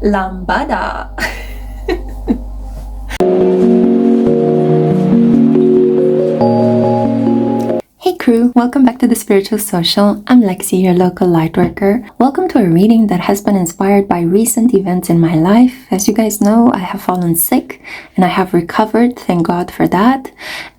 Lambada. Hey crew, welcome back to the Spiritual Social. I'm Lexi, your local lightworker. Welcome to a reading that has been inspired by recent events in my life. As you guys know, I have fallen sick and I have recovered, thank God for that.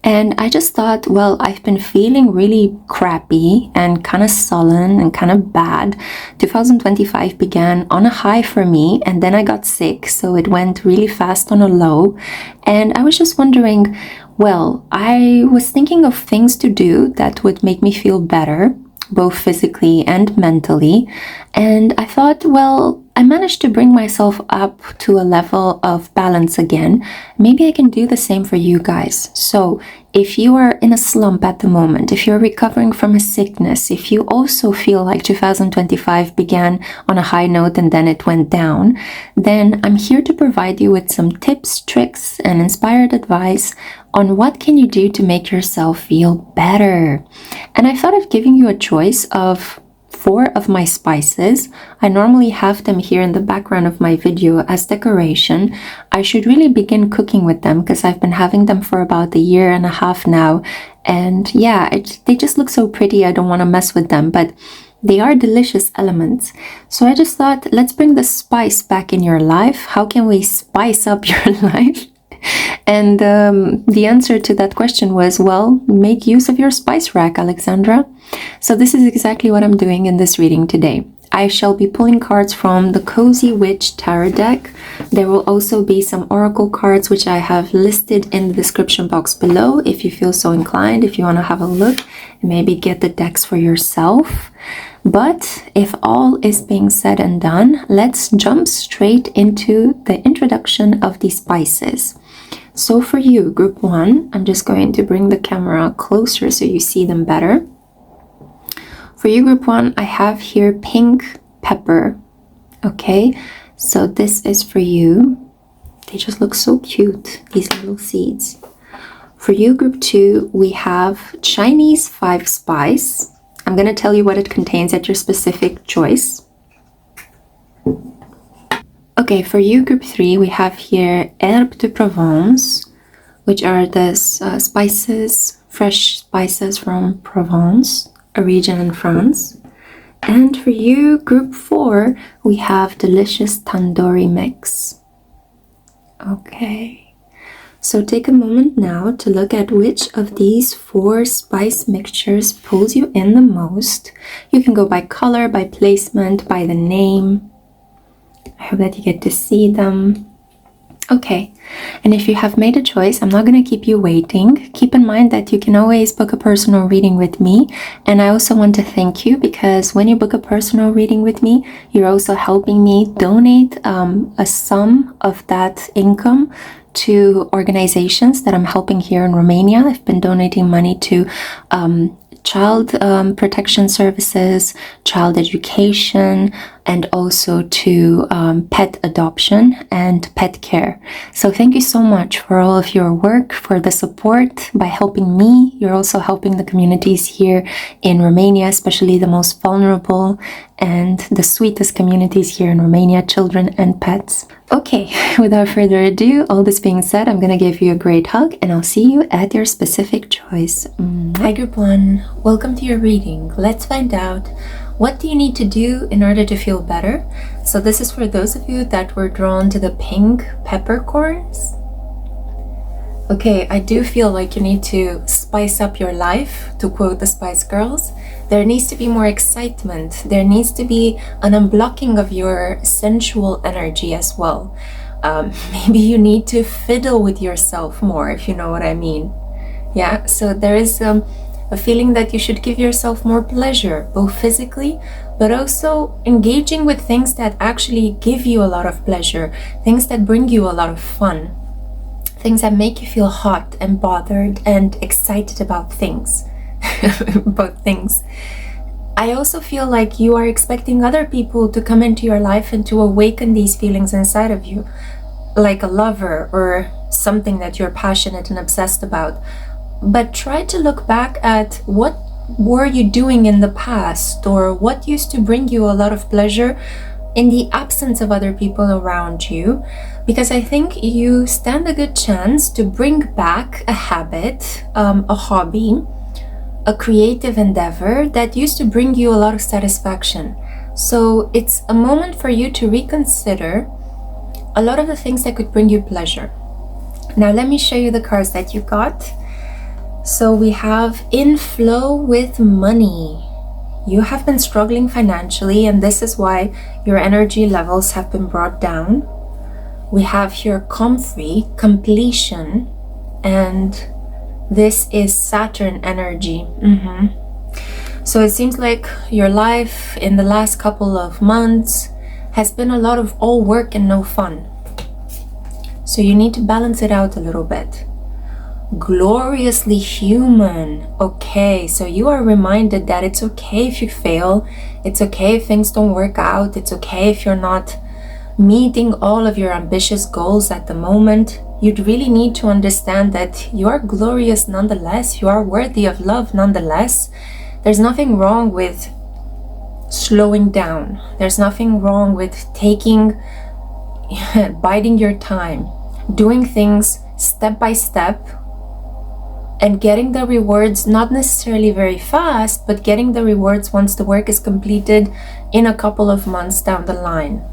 And I just thought, well, I've been feeling really crappy and kind of sullen and kind of bad. 2025 began on a high for me and then I got sick, so it went really fast on a low. And I was just wondering, well, I was thinking of things to do that would make me feel better, both physically and mentally. And I thought, well, I managed to bring myself up to a level of balance again. Maybe I can do the same for you guys. So if you are in a slump at the moment, if you're recovering from a sickness, if you also feel like 2025 began on a high note and then it went down, then I'm here to provide you with some tips, tricks, and inspired advice on what can you do to make yourself feel better. And I thought of giving you a choice of 4 of my spices. I normally have them here in the background of my video as decoration. I should really begin cooking with them because I've been having them for about 1.5 years now. And yeah, they just look so pretty. I don't want to mess with them, but they are delicious elements. So I just thought, let's bring the spice back in your life. How can we spice up your life? And the answer to that question was, well, make use of your spice rack, Alexandra. So this is exactly what I'm doing in this reading today. I shall be pulling cards from the Cozy Witch Tarot deck. There will also be some oracle cards which I have listed in the description box below if you feel so inclined, if you want to have a look and maybe get the decks for yourself. But if all is being said and done, let's jump straight into the introduction of these spices. So for you, group 1, I'm just going to bring the camera closer so you see them better. For you, group 1, I have here pink pepper. Okay, so this is for you. They just look so cute, these little seeds. For you, group 2, we have Chinese 5 spice. I'm going to tell you what it contains at your specific choice. Okay, for you, group 3, we have here Herbe de Provence, which are the spices, fresh spices from Provence, a region in France. And for you, group 4, we have delicious tandoori mix. Okay, so take a moment now to look at which of these 4 spice mixtures pulls you in the most. You can go by color, by placement, by the name. I hope that you get to see them. Okay, and if you have made a choice, I'm not going to keep you waiting. Keep in mind that you can always book a personal reading with me. And I also want to thank you because when you book a personal reading with me, you're also helping me donate a sum of that income to organizations that I'm helping here in Romania. I've been donating money to child protection services, child education, and also to pet adoption and pet care. So thank you so much for all of your work, for the support. By helping me, you're also helping the communities here in Romania, especially the most vulnerable and the sweetest communities here in Romania, children and pets. Okay, without further ado, all this being said, I'm gonna give you a great hug and I'll see you at your specific choice. Hi group 1, welcome to your reading. Let's find out, what do you need to do in order to feel better? So this is for those of you that were drawn to the pink peppercorns. Okay, I do feel like you need to spice up your life, to quote the Spice Girls. There needs to be more excitement. There needs to be an unblocking of your sensual energy as well. Maybe you need to fiddle with yourself more, if you know what I mean. Yeah, so there is a feeling that you should give yourself more pleasure, both physically, but also engaging with things that actually give you a lot of pleasure, things that bring you a lot of fun, things that make you feel hot and bothered and excited about things. About things. I also feel like you are expecting other people to come into your life and to awaken these feelings inside of you, like a lover or something that you're passionate and obsessed about. But try to look back at what were you doing in the past, or what used to bring you a lot of pleasure in the absence of other people around you, because I think you stand a good chance to bring back a habit, a hobby, a creative endeavor that used to bring you a lot of satisfaction. So it's a moment for you to reconsider a lot of the things that could bring you pleasure. Now let me show you the cards that you got. So we have inflow with money. You have been struggling financially, and this is why your energy levels have been brought down. We have here comfy, completion, and this is Saturn energy. So it seems like your life in the last couple of months has been a lot of all work and no fun. So you need to balance it out a little bit. Gloriously human. Okay, so you are reminded that it's okay if you fail. It's okay if things don't work out. It's okay if you're not meeting all of your ambitious goals at the moment. You'd really need to understand that you are glorious nonetheless. You are worthy of love nonetheless. There's nothing wrong with slowing down. There's nothing wrong with biding your time, doing things step by step, and getting the rewards, not necessarily very fast, but getting the rewards once the work is completed in a couple of months down the line.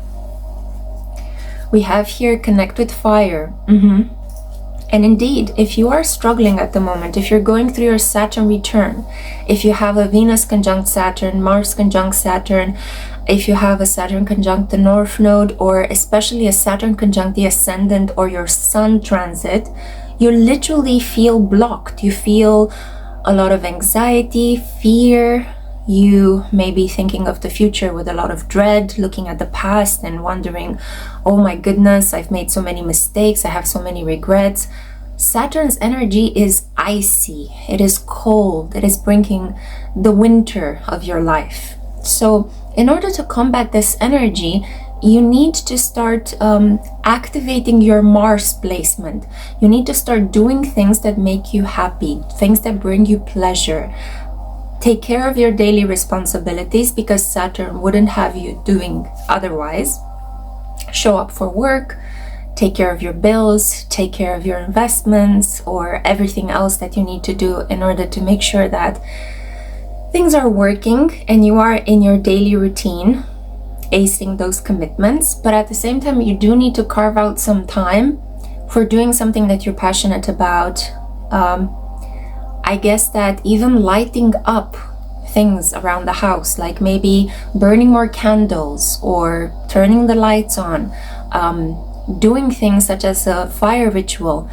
We have here connect with fire. And indeed, if you are struggling at the moment, if you're going through your Saturn return, if you have a Venus conjunct Saturn, Mars conjunct Saturn, if you have a Saturn conjunct the North Node, or especially a Saturn conjunct the Ascendant or your Sun transit, you literally feel blocked. You feel a lot of anxiety, fear. You may be thinking of the future with a lot of dread, looking at the past and wondering, oh my goodness, I've made so many mistakes, I have so many regrets. Saturn's energy is icy, it is cold, it is bringing the winter of your life. So in order to combat this energy, you need to start activating your Mars placement. You need to start doing things that make you happy, things that bring you pleasure. Take care of your daily responsibilities, because Saturn wouldn't have you doing otherwise. Show up for work, take care of your bills, take care of your investments, or everything else that you need to do in order to make sure that things are working and you are in your daily routine, acing those commitments. But at the same time, you do need to carve out some time for doing something that you're passionate about. I guess that even lighting up things around the house, like maybe burning more candles or turning the lights on, doing things such as a fire ritual,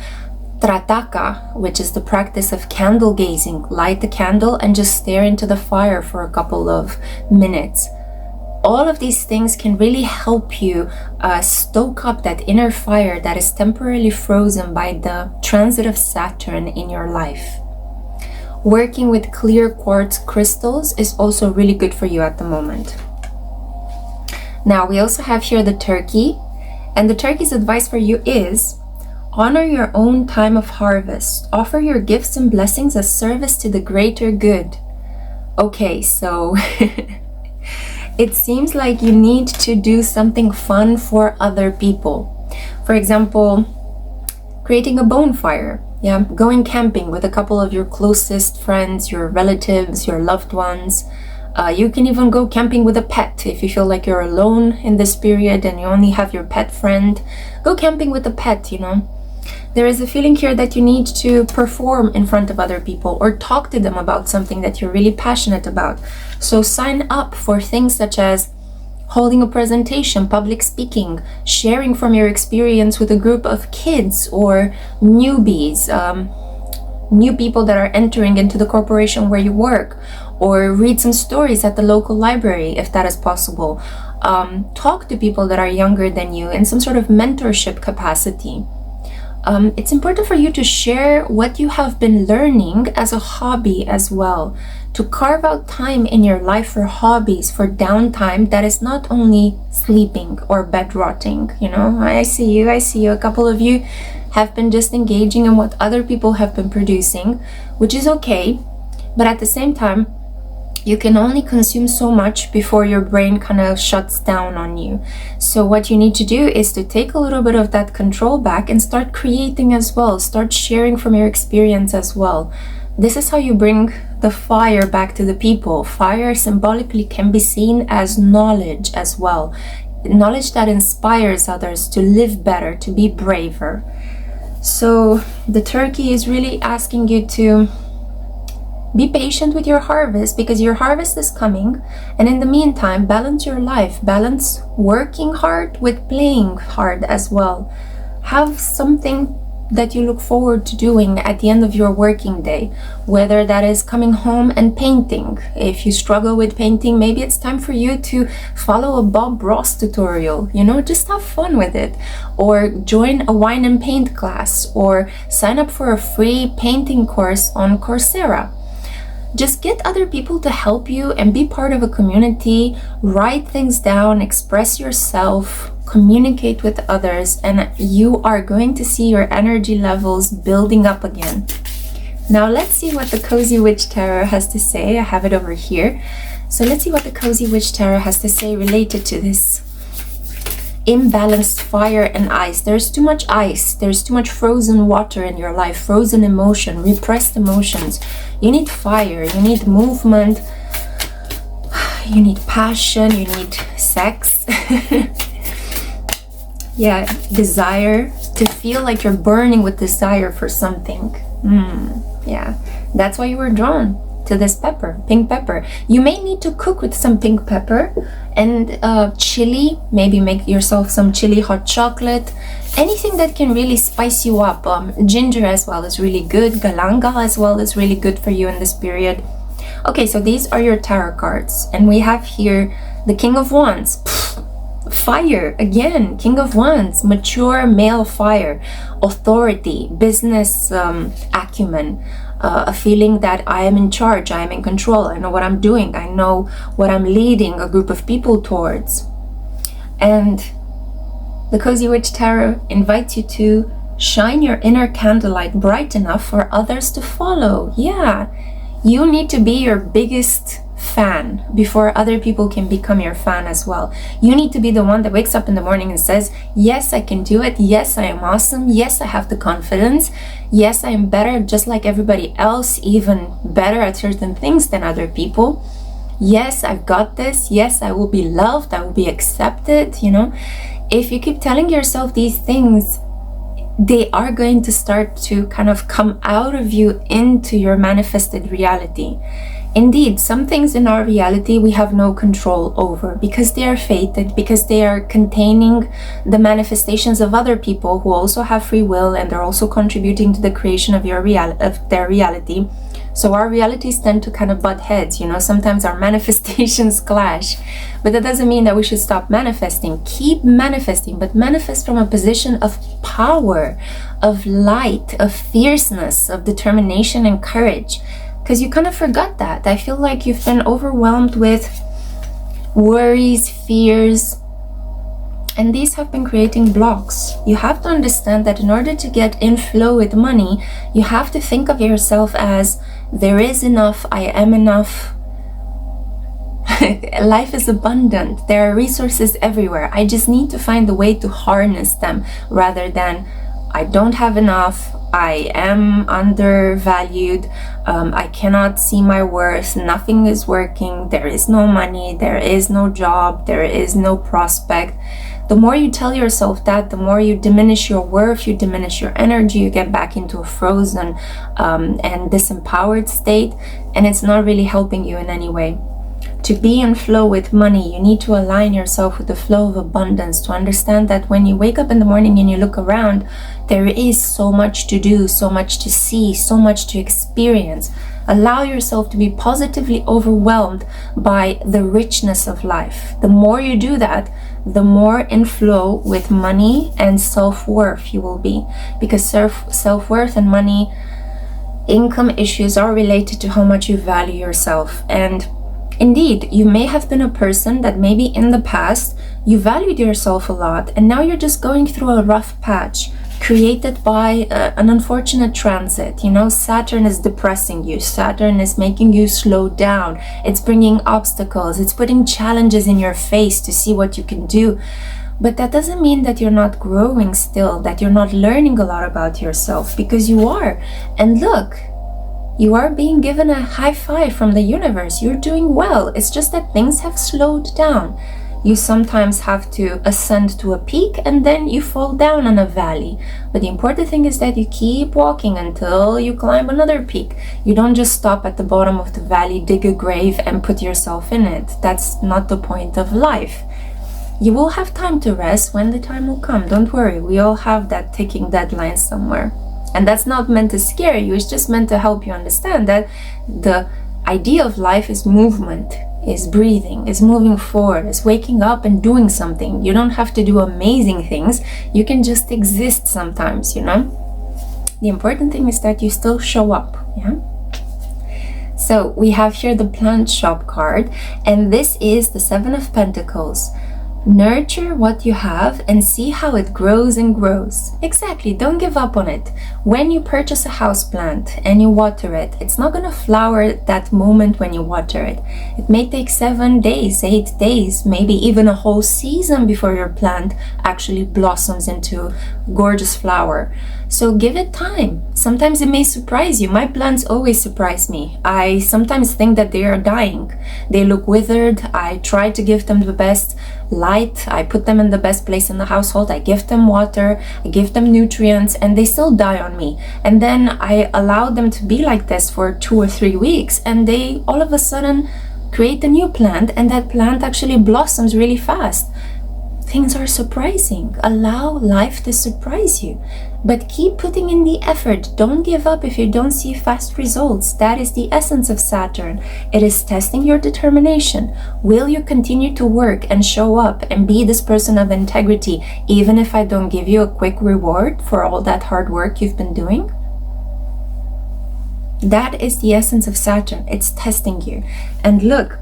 trataka, which is the practice of candle gazing. Light the candle and just stare into the fire for a couple of minutes. All of these things can really help you stoke up that inner fire that is temporarily frozen by the transit of Saturn in your life. Working with clear quartz crystals is also really good for you at the moment. Now we also have here the turkey, and the turkey's advice for you is honor your own time of harvest. Offer your gifts and blessings as service to the greater good. Okay, so it seems like you need to do something fun for other people. For example, creating a bonfire. Yeah, going camping with a couple of your closest friends, your relatives, your loved ones. You can even go camping with a pet. If you feel like you're alone in this period and you only have your pet friend, go camping with a pet, you know. There is a feeling here that you need to perform in front of other people or talk to them about something that you're really passionate about. So sign up for things such as holding a presentation, public speaking, sharing from your experience with a group of kids or newbies, new people that are entering into the corporation where you work, or read some stories at the local library if that is possible. Talk to people that are younger than you in some sort of mentorship capacity. It's important for you to share what you have been learning as a hobby as well, to carve out time in your life for hobbies, for downtime that is not only sleeping or bed rotting. You know, I see you. A couple of you have been just engaging in what other people have been producing, which is okay. But at the same time, you can only consume so much before your brain kind of shuts down on you. So what you need to do is to take a little bit of that control back and start creating as well. Start sharing from your experience as well. This is how you bring the fire back to the people. Fire symbolically can be seen as knowledge as well. Knowledge that inspires others to live better, to be braver. So the turkey is really asking you to be patient with your harvest, because your harvest is coming. And in the meantime, balance your life. Balance working hard with playing hard as well. Have something that you look forward to doing at the end of your working day, whether that is coming home and painting. If you struggle with painting, maybe it's time for you to follow a Bob Ross tutorial, just have fun with it, or join a wine and paint class, or sign up for a free painting course on Coursera. Just get other people to help you and be part of a community. Write things down, express yourself, communicate with others, and you are going to see your energy levels building up again. Now let's see what the Cozy Witch Tarot has to say. I have it over here. So let's see what the Cozy Witch Tarot has to say related to this imbalanced fire and ice. There's too much ice. There's too much frozen water in your life, frozen emotion, repressed emotions. You need fire, you need movement, you need passion, you need sex. Yeah, desire, to feel like you're burning with desire for something. Yeah, that's why you were drawn to this pepper, pink pepper. You may need to cook with some pink pepper and chili. Maybe make yourself some chili hot chocolate. Anything that can really spice you up. Ginger as well is really good. Galanga as well is really good for you in this period. Okay, so these are your tarot cards. And we have here the King of Wands. Fire, again, King of Wands, mature male fire, authority, business acumen, a feeling that I am in charge, I am in control, I know what I'm doing, I know what I'm leading a group of people towards. And the Cozy Witch Tarot invites you to shine your inner candlelight bright enough for others to follow. Yeah, you need to be your biggest fan before other people can become your fan as well. You need to be the one that wakes up in the morning and says, yes, I can do it. Yes, I am awesome. Yes, I have the confidence. Yes, I am better, just like everybody else, even better at certain things than other people. Yes, I've got this. Yes, I will be loved. I will be accepted. If you keep telling yourself these things, they are going to start to kind of come out of you into your manifested reality. Indeed, some things in our reality we have no control over because they are fated, because they are containing the manifestations of other people who also have free will, and they're also contributing to the creation of their reality. So our realities tend to kind of butt heads, sometimes our manifestations clash. But that doesn't mean that we should stop manifesting. Keep manifesting, but manifest from a position of power, of light, of fierceness, of determination and courage. Because you kind of forgot that. I feel like you've been overwhelmed with worries, fears, and these have been creating blocks. You have to understand that in order to get in flow with money, you have to think of yourself as, there is enough, I am enough. Life is abundant. There are resources everywhere. I just need to find a way to harness them, rather than I don't have enough, I am undervalued, I cannot see my worth, nothing is working, there is no money, there is no job, there is no prospect. The more you tell yourself that, the more you diminish your worth, you diminish your energy, you get back into a frozen and disempowered state, and it's not really helping you in any way. To be in flow with money, you need to align yourself with the flow of abundance, to understand that when you wake up in the morning and you look around, there is so much to do, so much to see, so much to experience. Allow yourself to be positively overwhelmed by the richness of life. The more you do that, the more in flow with money and self-worth you will be. Because self-worth and money, income issues are related to how much you value yourself. And indeed, you may have been a person that maybe in the past you valued yourself a lot, and now you're just going through a rough patch. created by an unfortunate transit. You know, Saturn is depressing you. Saturn is making you slow down. It's bringing obstacles. It's putting challenges in your face to see what you can do. But that doesn't mean that you're not growing still, that you're not learning a lot about yourself, because you are. And look, you are being given a high five from the universe. You're doing well. It's just that things have slowed down. You sometimes have to ascend to a peak and then you fall down on a valley. But the important thing is that you keep walking until you climb another peak. You don't just stop at the bottom of the valley, dig a grave and put yourself in it. That's not the point of life. You will have time to rest when the time will come. Don't worry, we all have that ticking deadline somewhere. And that's not meant to scare you, it's just meant to help you understand that the idea of life is movement, is breathing, is moving forward, is waking up and doing something. You don't have to do amazing things, you can just exist sometimes, you know? The important thing is that you still show up, yeah? So we have here the plant shop card, and this is the Seven of Pentacles. Nurture what you have and see how it grows and grows. Exactly, don't give up on it. When you purchase a house plant and you water it, it's not gonna flower at that moment when you water it. It may take 7 days, 8 days, maybe even a whole season before your plant actually blossoms into gorgeous flower. So give it time. Sometimes it may surprise you. My plants always surprise me. I sometimes think that they are dying. They look withered. I try to give them the best light. I put them in the best place in the household. I give them water. I give them nutrients, and they still die on me. And then I allow them to be like this for 2 or 3 weeks, and they all of a sudden create a new plant, and that plant actually blossoms really fast. Things are surprising. Allow life to surprise you. But keep putting in the effort. Don't give up if you don't see fast results. That is the essence of Saturn. It is testing your determination. Will you continue to work and show up and be this person of integrity, even if I don't give you a quick reward for all that hard work you've been doing? That is the essence of Saturn. It's testing you. And look,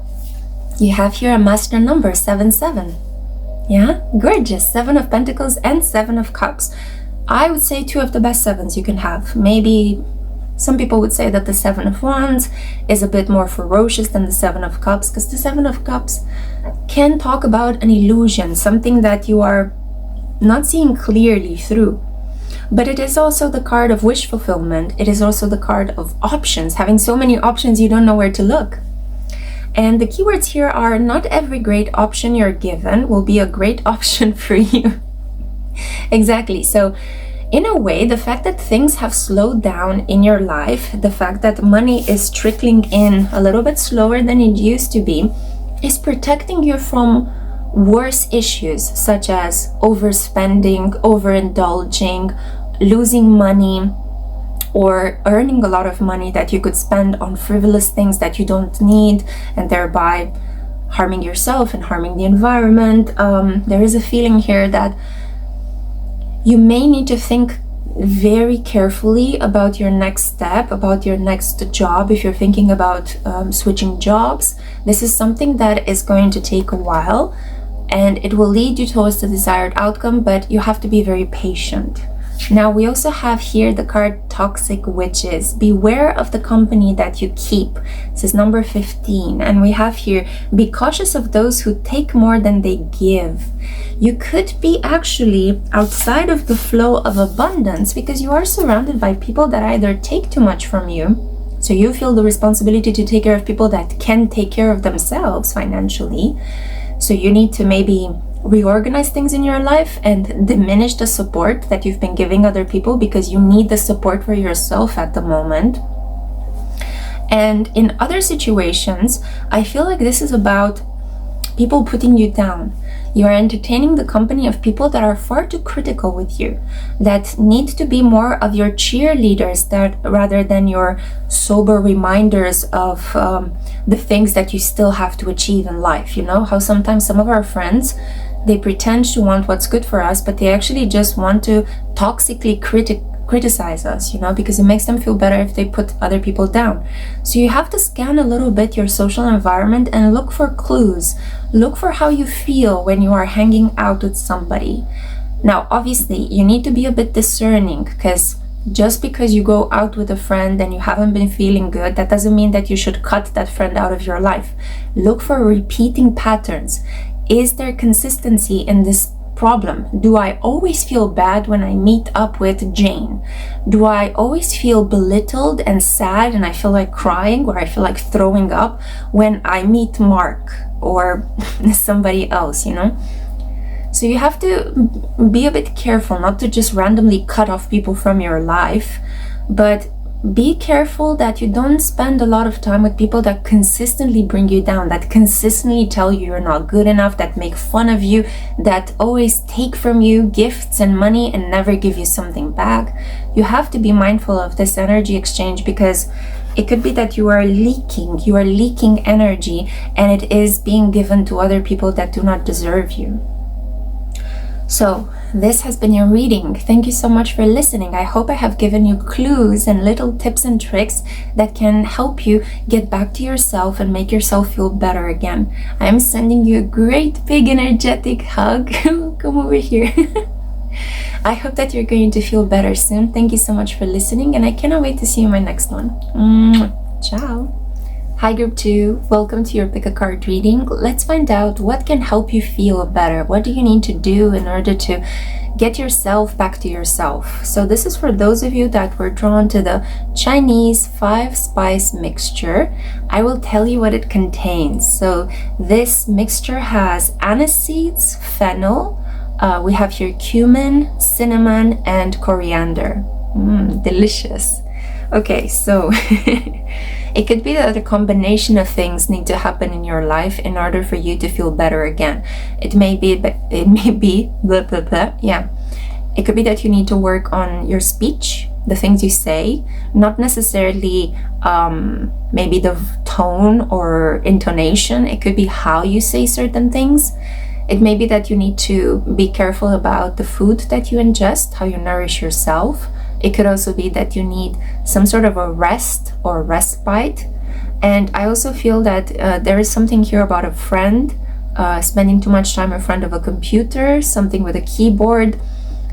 you have here a master number, 77. Yeah, gorgeous. 7 of Pentacles and 7 of Cups. I would say 2 of the best 7s you can have. Maybe some people would say that the 7 of Wands is a bit more ferocious than the 7 of Cups, because the 7 of Cups can talk about an illusion, something that you are not seeing clearly through. But it is also the card of wish fulfillment. It is also the card of options, having so many options you don't know where to look. And the keywords here are: not every great option you're given will be a great option for you. Exactly. So in a way, the fact that things have slowed down in your life, the fact that money is trickling in a little bit slower than it used to be, is protecting you from worse issues such as overspending, overindulging, losing money, or earning a lot of money that you could spend on frivolous things that you don't need, and thereby harming yourself and harming the environment. There is a feeling here that you may need to think very carefully about your next step, about your next job. If you're thinking about switching jobs, this is something that is going to take a while, and it will lead you towards the desired outcome, but you have to be very patient. Now we also have here the card Toxic Witches. Beware of the company that you keep. This is number 15. And we have here, be cautious of those who take more than they give. You could be actually outside of the flow of abundance because you are surrounded by people that either take too much from you, so you feel the responsibility to take care of people that can take care of themselves financially. So you need to maybe reorganize things in your life and diminish the support that you've been giving other people because you need the support for yourself at the moment. And in other situations, I feel like this is about people putting you down. You are entertaining the company of people that are far too critical with you, that need to be more of your cheerleaders that rather than your sober reminders of the things that you still have to achieve in life. You know how sometimes some of our friends, they pretend to want what's good for us, but they actually just want to toxically criticize us, you know, because it makes them feel better if they put other people down. So you have to scan a little bit your social environment and look for clues. Look for how you feel when you are hanging out with somebody. Now, obviously, you need to be a bit discerning, because just because you go out with a friend and you haven't been feeling good, that doesn't mean that you should cut that friend out of your life. Look for repeating patterns. Is there consistency in this problem? Do I always feel bad when I meet up with Jane? Do I always feel belittled and sad and I feel like crying, or I feel like throwing up when I meet Mark or somebody else, you know? So you have to be a bit careful not to just randomly cut off people from your life, but be careful that you don't spend a lot of time with people that consistently bring you down, that consistently tell you you're not good enough, that make fun of you, that always take from you gifts and money and never give you something back. You have to be mindful of this energy exchange, because it could be that you are leaking energy, and it is being given to other people that do not deserve you. So this has been your reading. Thank you so much for listening. I hope I have given you clues and little tips and tricks that can help you get back to yourself and make yourself feel better again. I am sending you a great big energetic hug. Come over here. I hope that you're going to feel better soon. Thank you so much for listening, and I cannot wait to see you in my next one. Ciao. Hi Group 2, welcome to your pick a card reading. Let's find out what can help you feel better. What do you need to do in order to get yourself back to yourself? So this is for those of you that were drawn to the Chinese 5-spice mixture. I will tell you what it contains. So this mixture has anise seeds, fennel, we have here cumin, cinnamon, and coriander. Delicious. Okay, so it could be that a combination of things need to happen in your life in order for you to feel better again. It may be blah, blah, blah. Yeah. It could be that you need to work on your speech, the things you say, not necessarily maybe the tone or intonation. It could be how you say certain things. It may be that you need to be careful about the food that you ingest, how you nourish yourself. It could also be that you need some sort of a rest or respite. And I also feel that there is something here about a friend, spending too much time in front of a computer, something with a keyboard.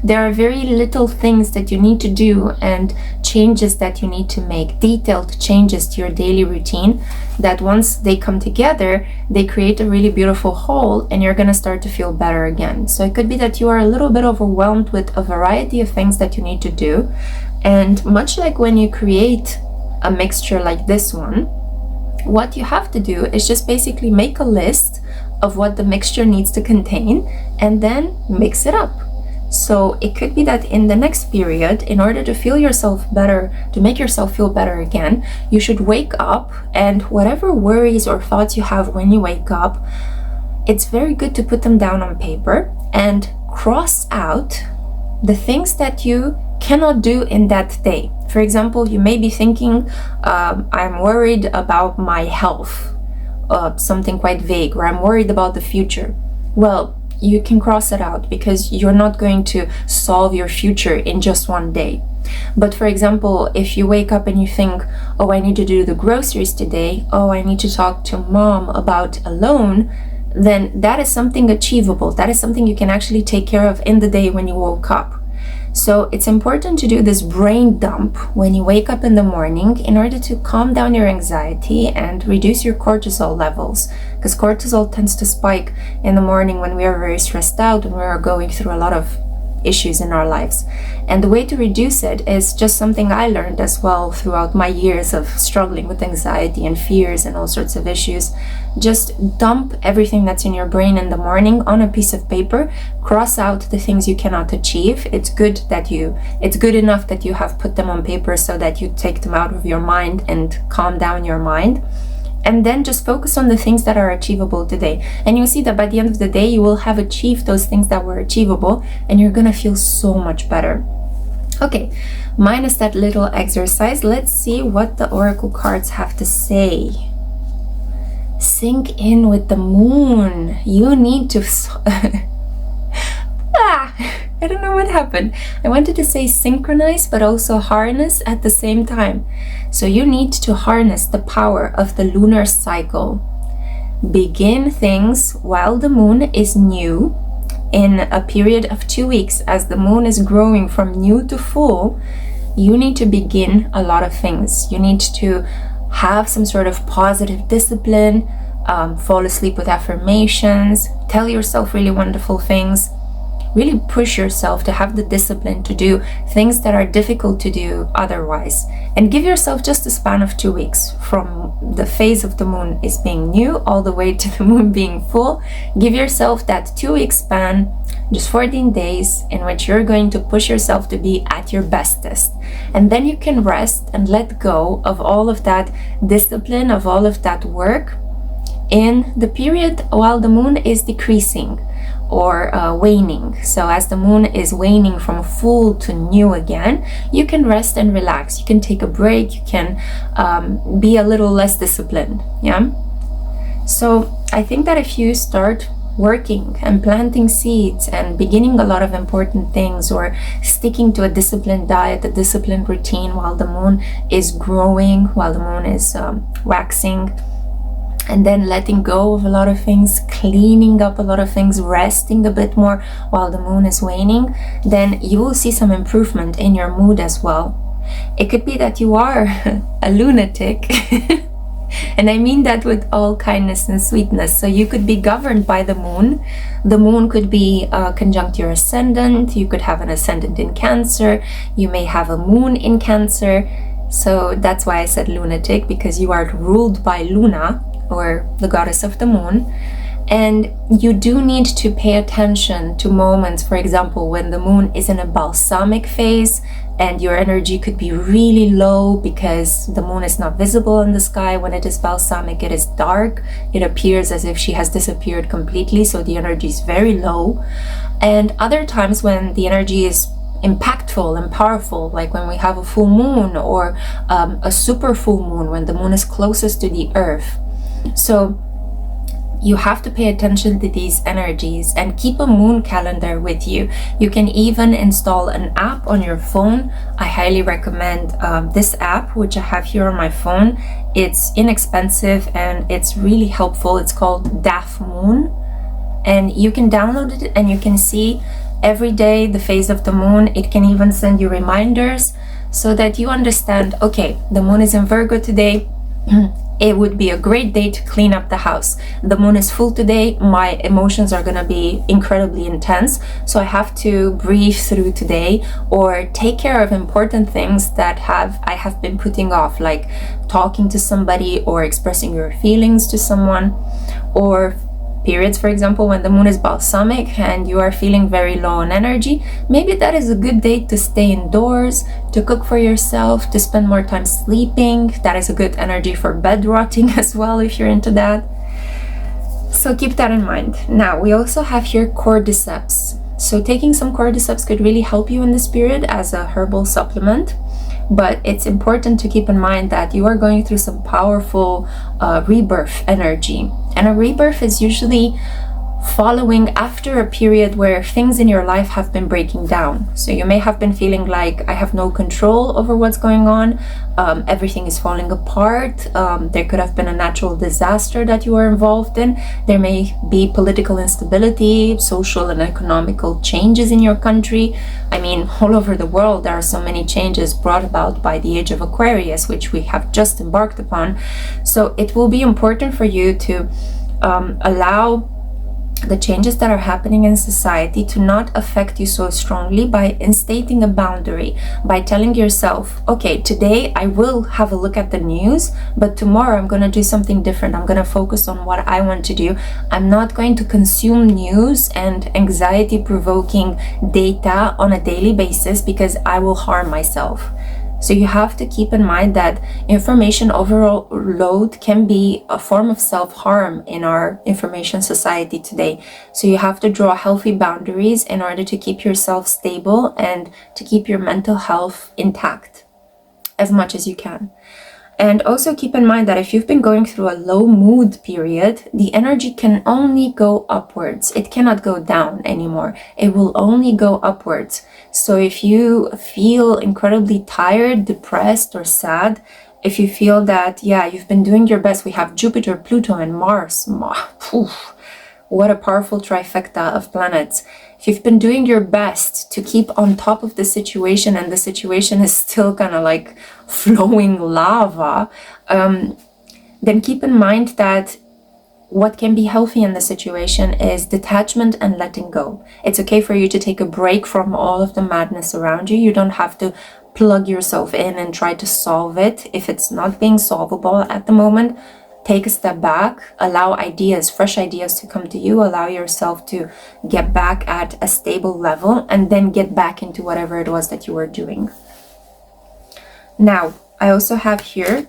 There are very little things that you need to do and changes that you need to make, detailed changes to your daily routine, that once they come together, they create a really beautiful whole, and you're gonna start to feel better again. So it could be that you are a little bit overwhelmed with a variety of things that you need to do. And much like when you create a mixture like this one, what you have to do is just basically make a list of what the mixture needs to contain and then mix it up. So it could be that in the next period, in order to feel yourself better, to make yourself feel better again, you should wake up, and whatever worries or thoughts you have when you wake up, it's very good to put them down on paper and cross out the things that you cannot do in that day. For example, you may be thinking, I'm worried about my health, something quite vague, or I'm worried about the future. Well, you can cross it out, because you're not going to solve your future in just one day. But for example, if you wake up and you think, oh, I need to do the groceries today, oh, I need to talk to mom about a loan, then that is something achievable. That is something you can actually take care of in the day when you woke up. So it's important to do this brain dump when you wake up in the morning in order to calm down your anxiety and reduce your cortisol levels, because cortisol tends to spike in the morning when we are very stressed out and we are going through a lot of issues in our lives. And the way to reduce it is just something I learned as well throughout my years of struggling with anxiety and fears and all sorts of issues. Just dump everything that's in your brain in the morning on a piece of paper, cross out the things you cannot achieve. It's good enough that you have put them on paper so that you take them out of your mind and calm down your mind. And then just focus on the things that are achievable today. And you'll see that by the end of the day, you will have achieved those things that were achievable, and you're gonna feel so much better. Okay, minus that little exercise, let's see what the oracle cards have to say. Sink in with the moon. You need to... I don't know what happened. I wanted to say synchronize, but also harness at the same time. So you need to harness the power of the lunar cycle. Begin things while the moon is new. in a period of 2 weeks, as the moon is growing from new to full, you need to begin a lot of things. You need to have some sort of positive discipline, fall asleep with affirmations, tell yourself really wonderful things, really push yourself to have the discipline to do things that are difficult to do otherwise. And give yourself just a span of 2 weeks from the phase of the moon is being new all the way to the moon being full. Give yourself that 2 week span, just 14 days, in which you're going to push yourself to be at your bestest. And then you can rest and let go of all of that discipline, of all of that work in the period while the moon is decreasing or waning. So as the moon is waning from full to new again, you can rest and relax. You can take a break. You can be a little less disciplined. Yeah. So I think that if you start working and planting seeds and beginning a lot of important things, or sticking to a disciplined diet, a disciplined routine while the moon is growing, while the moon is waxing, and then letting go of a lot of things, cleaning up a lot of things, resting a bit more while the moon is waning, then you will see some improvement in your mood as well. It could be that you are a lunatic, and I mean that with all kindness and sweetness. So you could be governed by the moon. The moon could be conjunct your ascendant. You could have an ascendant in Cancer. You may have a moon in Cancer. So that's why I said lunatic, because you are ruled by Luna, or the goddess of the moon. And you do need to pay attention to moments, for example, when the moon is in a balsamic phase and your energy could be really low because the moon is not visible in the sky. When it is balsamic, it is dark. It appears as if she has disappeared completely, so the energy is very low. And other times when the energy is impactful and powerful, like when we have a full moon or a super full moon, when the moon is closest to the earth. So you have to pay attention to these energies and keep a moon calendar with you. You can even install an app on your phone. I highly recommend this app, which I have here on my phone. It's inexpensive and it's really helpful. It's called DAF Moon, and you can download it and you can see every day the phase of the moon. It can even send you reminders so that you understand, okay, the moon is in Virgo today. It would be a great day to clean up the house. The moon is full today. My emotions are gonna be incredibly intense, so I have to breathe through today, or take care of important things that I have been putting off, like talking to somebody or expressing your feelings to someone. Or periods, for example, when the moon is balsamic and you are feeling very low on energy, maybe that is a good day to stay indoors, to cook for yourself, to spend more time sleeping. That is a good energy for bed rotting as well, if you're into that. So keep that in mind. Now, we also have here cordyceps. So taking some cordyceps could really help you in this period as a herbal supplement. But it's important to keep in mind that you are going through some powerful rebirth energy. And a rebirth is usually following after a period where things in your life have been breaking down. So you may have been feeling like, I have no control over what's going on. Everything is falling apart. There could have been a natural disaster that you are involved in. There may be political instability, social and economical changes in your country. I mean, all over the world, there are so many changes brought about by the age of Aquarius, which we have just embarked upon. So it will be important for you to allow the changes that are happening in society to not affect you so strongly, by instating a boundary, by telling yourself, okay, today I will have a look at the news, but tomorrow I'm going to do something different. I'm going to focus on what I want to do. I'm not going to consume news and anxiety provoking data on a daily basis, because I will harm myself. So you have to keep in mind that information overload can be a form of self-harm in our information society today. So you have to draw healthy boundaries in order to keep yourself stable and to keep your mental health intact as much as you can. And also keep in mind that if you've been going through a low mood period, the energy can only go upwards. It cannot go down anymore. It will only go upwards. So if you feel incredibly tired, depressed, or sad, if you feel that, yeah, you've been doing your best, we have Jupiter, Pluto, and Mars. What a powerful trifecta of planets. If you've been doing your best to keep on top of the situation and the situation is still kind of like flowing lava, then keep in mind that what can be healthy in the situation is detachment and letting go. It's okay for you to take a break from all of the madness around you. You don't have to plug yourself in and try to solve it. If it's not being solvable at the moment, take a step back, allow ideas, fresh ideas to come to you, allow yourself to get back at a stable level, and then get back into whatever it was that you were doing. Now, I also have here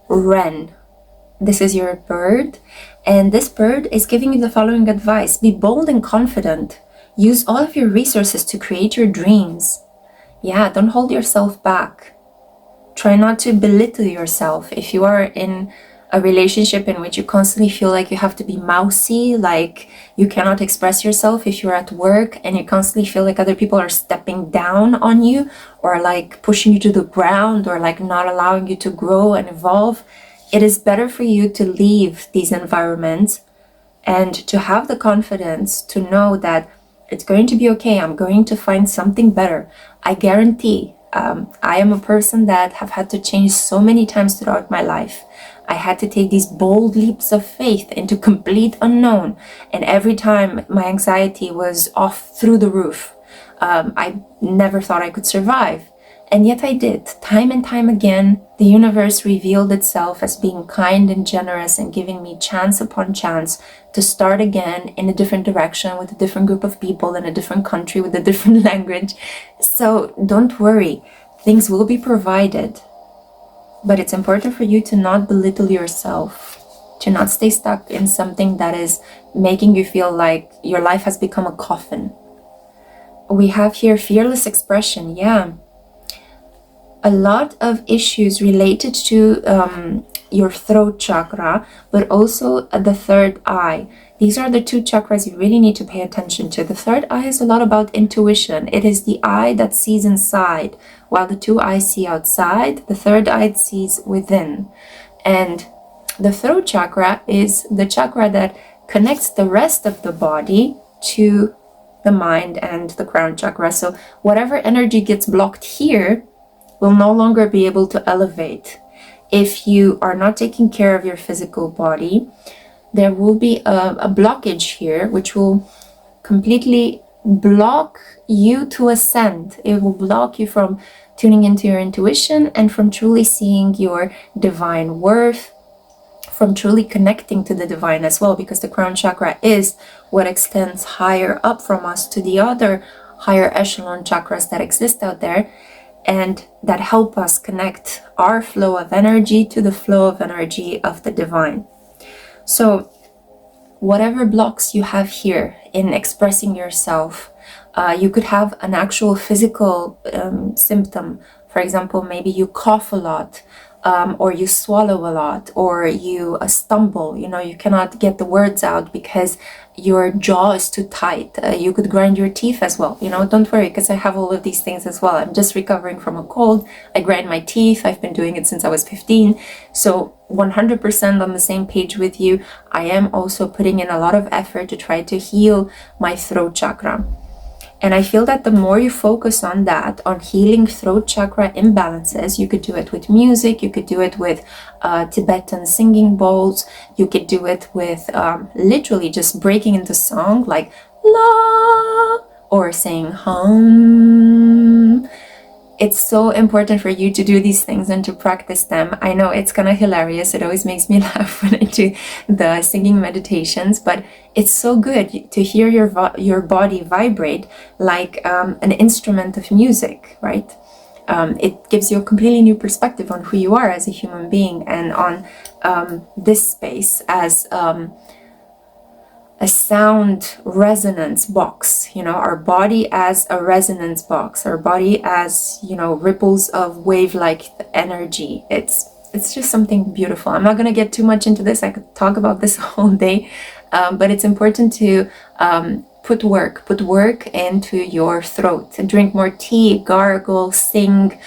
Wren. This is your bird, and this bird is giving you the following advice. Be bold and confident. Use all of your resources to create your dreams. Yeah, don't hold yourself back. Try not to belittle yourself. If you are in a relationship in which you constantly feel like you have to be mousy, like you cannot express yourself, if you're at work and you constantly feel like other people are stepping down on you or like pushing you to the ground or like not allowing you to grow and evolve, it is better for you to leave these environments and to have the confidence to know that it's going to be okay. I'm going to find something better. I guarantee. I am a person that have had to change so many times throughout my life. I had to take these bold leaps of faith into complete unknown. And every time my anxiety was off through the roof. I never thought I could survive. And yet I did. Time and time again, the universe revealed itself as being kind and generous and giving me chance upon chance to start again in a different direction with a different group of people in a different country with a different language. So don't worry, things will be provided. But it's important for you to not belittle yourself, to not stay stuck in something that is making you feel like your life has become a coffin. We have here fearless expression. Yeah. A lot of issues related to your throat chakra, but also the third eye. These are the two chakras you really need to pay attention to. The third eye is a lot about intuition. It is the eye that sees inside, while the two eyes see outside. The third eye sees within. And the throat chakra is the chakra that connects the rest of the body to the mind and the crown chakra. So whatever energy gets blocked here will no longer be able to elevate. If you are not taking care of your physical body, there will be a blockage here which will completely block you to ascend. It will block you from tuning into your intuition and from truly seeing your divine worth, from truly connecting to the divine as well, because the crown chakra is what extends higher up from us to the other higher echelon chakras that exist out there, and that help us connect our flow of energy to the flow of energy of the divine. So whatever blocks you have here in expressing yourself, you could have an actual physical symptom. For example, maybe you cough a lot, or you swallow a lot, or you stumble, you cannot get the words out because your jaw is too tight. You could grind your teeth as well. Don't worry, because I have all of these things as well. I'm just recovering from a cold. I grind my teeth. I've been doing it since I was 15. So 100% on the same page with you. I am also putting in a lot of effort to try to heal my throat chakra. And I feel that the more you focus on that, on healing throat chakra imbalances, you could do it with music, you could do it with Tibetan singing bowls, you could do it with literally just breaking into song like la, or saying hum. It's so important for you to do these things and to practice them. I know it's kind of hilarious. It always makes me laugh when I do the singing meditations, but it's so good to hear your body vibrate like an instrument of music, right? It gives you a completely new perspective on who you are as a human being and on this space as a sound resonance box, our body as a resonance box, our body as, ripples of wave-like energy. It's just something beautiful. I'm not going to get too much into this. I could talk about this all day, but it's important to put work into your throat. Drink more tea, gargle, sing,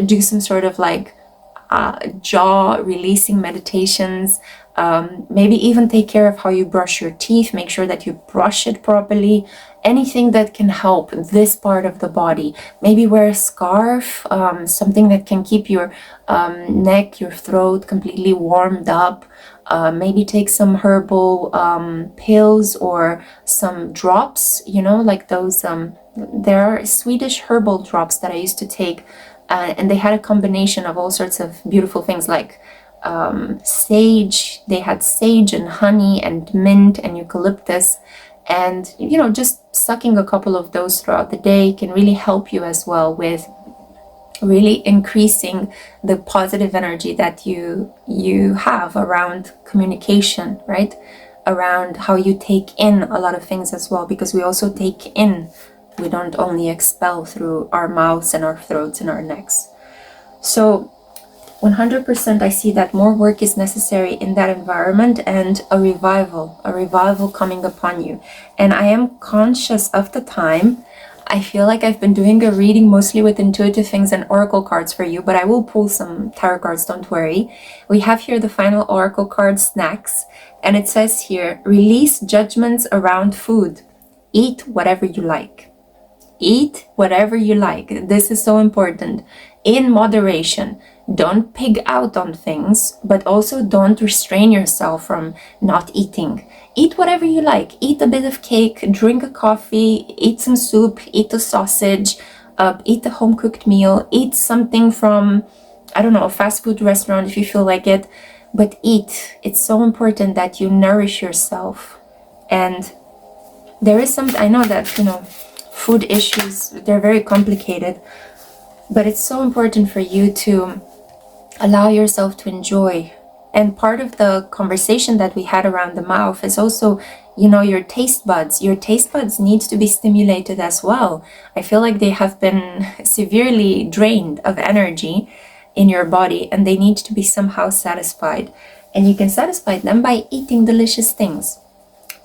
do some sort of like jaw releasing meditations. Maybe even take care of how you brush your teeth. Make sure that you brush it properly. Anything that can help this part of the body. Maybe wear a scarf, something that can keep your neck, your throat completely warmed up. Maybe take some herbal pills or some drops, you know, like those, there are Swedish herbal drops that I used to take, and they had a combination of all sorts of beautiful things like sage. They had sage and honey and mint and eucalyptus, and you know, just sucking a couple of those throughout the day can really help you as well with really increasing the positive energy that you have around communication, right? Around how you take in a lot of things as well, because we also take in, we don't only expel through our mouths and our throats and our necks. So 100% I see that more work is necessary in that environment, and a revival coming upon you. And I am conscious of the time. I feel like I've been doing a reading mostly with intuitive things and oracle cards for you, but I will pull some tarot cards, don't worry. We have here the final oracle card, Snacks, and it says here, release judgments around food. Eat whatever you like. Eat whatever you like. This is so important. In moderation. Don't pig out on things, but also don't restrain yourself from not eating. Eat whatever you like. Eat a bit of cake, drink a coffee, eat some soup, eat a sausage, eat a home-cooked meal, eat something from, I don't know, a fast food restaurant if you feel like it, but eat. It's so important that you nourish yourself. And there is some, I know that, you know, food issues, they're very complicated, but it's so important for you to allow yourself to enjoy. And part of the conversation that we had around the mouth is also, you know, your taste buds. Your taste buds need to be stimulated as well. I feel like they have been severely drained of energy in your body, and they need to be somehow satisfied. And you can satisfy them by eating delicious things.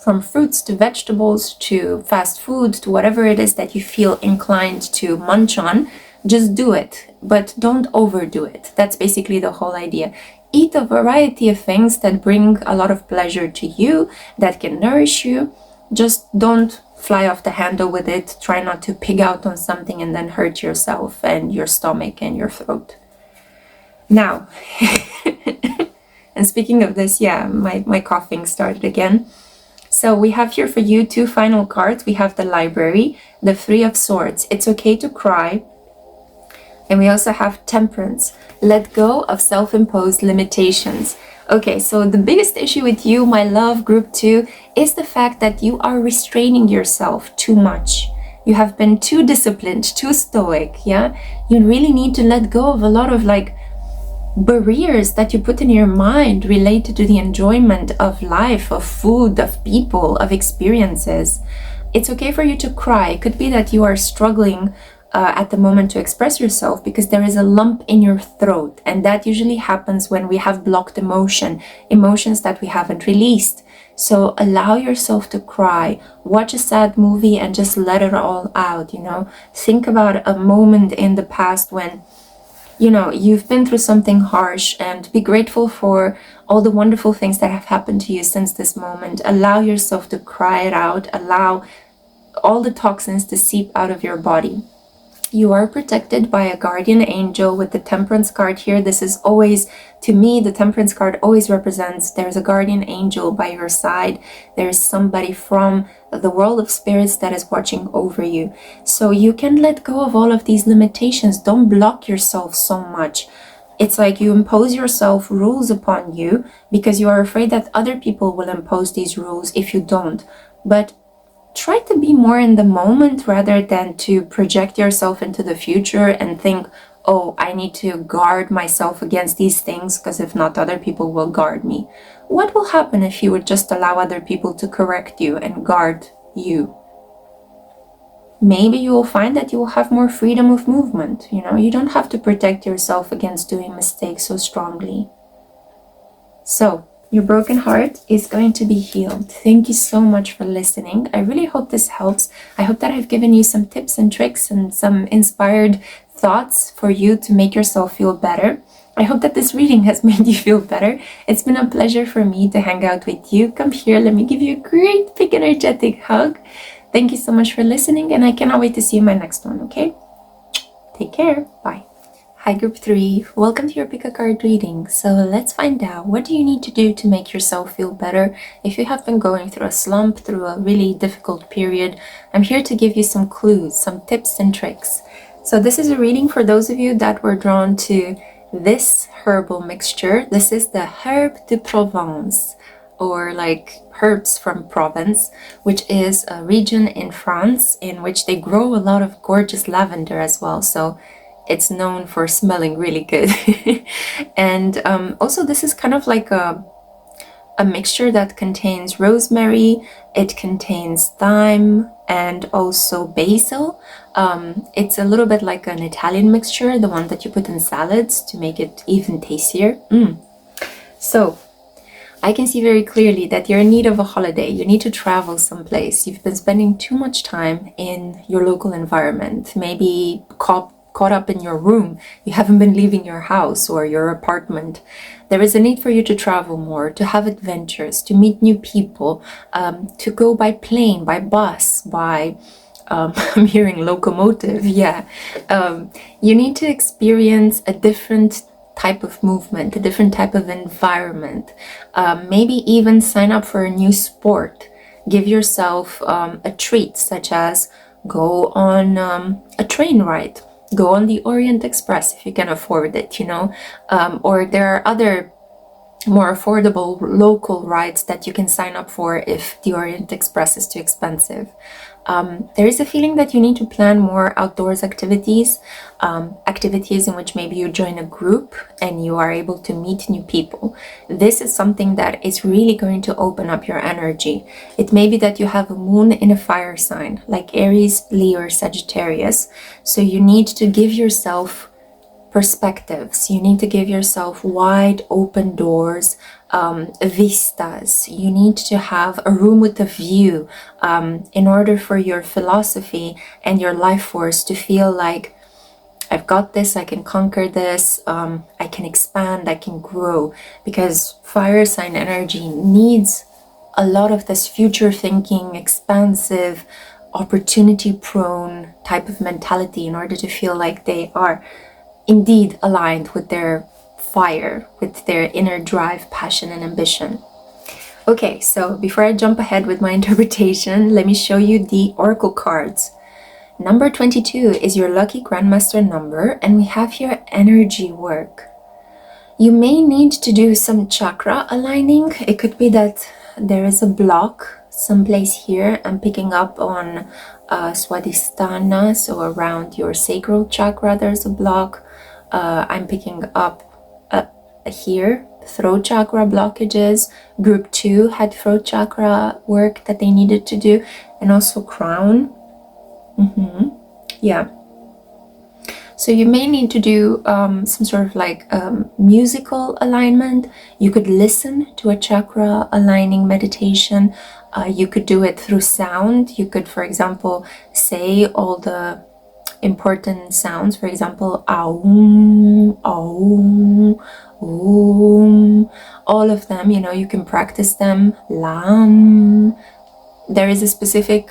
From fruits to vegetables to fast food to whatever it is that you feel inclined to munch on. Just do it, but don't overdo it. That's basically the whole idea. Eat a variety of things that bring a lot of pleasure to you, that can nourish you. Just don't fly off the handle with it. Try not to pig out on something and then hurt yourself and your stomach and your throat. Now, and speaking of this, yeah, my coughing started again. So we have here for you two final cards. We have the Library, the Three of Swords. It's okay to cry. And we also have Temperance. Let go of self-imposed limitations. Okay, so the biggest issue with you, my love, group 2, is the fact that you are restraining yourself too much. You have been too disciplined, too stoic, yeah? You really need to let go of a lot of like barriers that you put in your mind related to the enjoyment of life, of food, of people, of experiences. It's okay for you to cry. It could be that you are struggling at the moment to express yourself because there is a lump in your throat, and that usually happens when we have blocked emotions that we haven't released. So allow yourself to cry, watch a sad movie and just let it all out, you know. Think about a moment in the past when, you know, you've been through something harsh, and be grateful for all the wonderful things that have happened to you since this moment. Allow yourself to cry it out, allow all the toxins to seep out of your body. You are protected by a guardian angel with the Temperance card here. This is always, to me, the Temperance card always represents there's a guardian angel by your side. There's somebody from the world of spirits that is watching over you. So you can let go of all of these limitations. Don't block yourself so much. It's like you impose yourself rules upon you because you are afraid that other people will impose these rules if you don't. But try to be more in the moment rather than to project yourself into the future and think, oh, I need to guard myself against these things because if not, other people will guard me. What will happen if you would just allow other people to correct you and guard you? Maybe you will find that you will have more freedom of movement. You know, you don't have to protect yourself against doing mistakes so strongly. So, your broken heart is going to be healed. Thank you so much for listening. I really hope this helps. I hope that I've given you some tips and tricks and some inspired thoughts for you to make yourself feel better. I hope that this reading has made you feel better. It's been a pleasure for me to hang out with you. Come here, let me give you a great big energetic hug. Thank you so much for listening, and I cannot wait to see you in my next one, okay? Take care. Bye. Hi group 3, welcome to your pick a card reading. So let's find out, what do you need to do to make yourself feel better? If you have been going through a slump, through a really difficult period, I'm here to give you some clues, some tips and tricks. So this is a reading for those of you that were drawn to this herbal mixture. This is the Herbe de Provence, or like herbs from Provence, which is a region in France in which they grow a lot of gorgeous lavender as well. So it's known for smelling really good. And also this is kind of like a mixture that contains rosemary, it contains thyme, and also basil. It's a little bit like an Italian mixture, the one that you put in salads to make it even tastier. So I can see very clearly that you're in need of a holiday. You need to travel someplace. You've been spending too much time in your local environment, maybe caught up in your room. You haven't been leaving your house or your apartment. There is a need for you to travel more, to have adventures, to meet new people, to go by plane, by bus, by I'm hearing locomotive, yeah. You need to experience a different type of movement, a different type of environment. Maybe even sign up for a new sport. Give yourself a treat, such as go on a train ride. Go on the Orient Express if you can afford it, you know, or there are other more affordable local rides that you can sign up for if the Orient Express is too expensive. There is a feeling that you need to plan more outdoors activities, activities in which maybe you join a group and you are able to meet new people. This is something that is really going to open up your energy. It may be that you have a moon in a fire sign, like Aries, Leo, or Sagittarius. So you need to give yourself perspectives. You need to give yourself wide open doors, vistas. You need to have a room with a view in order for your philosophy and your life force to feel like, I've got this, I can conquer this, I can expand, I can grow. Because fire sign energy needs a lot of this future thinking, expansive, opportunity prone type of mentality in order to feel like they are indeed aligned with their fire, with their inner drive, passion, and ambition. Okay, so before I jump ahead with my interpretation, let me show you the oracle cards. Number 22 is your lucky grandmaster number, and we have here energy work. You may need to do some chakra aligning. It could be that there is a block someplace here. I'm picking up on Swadhisthana, so around your sacral chakra there's a block. I'm picking up here throat chakra blockages. Group 2 had throat chakra work that they needed to do, and also crown. Yeah. So you may need to do some sort of like musical alignment. You could listen to a chakra aligning meditation. You could do it through sound. You could, for example, say all the important sounds, for example, aum, aum, om, all of them, you know, you can practice them. Lam. There is a specific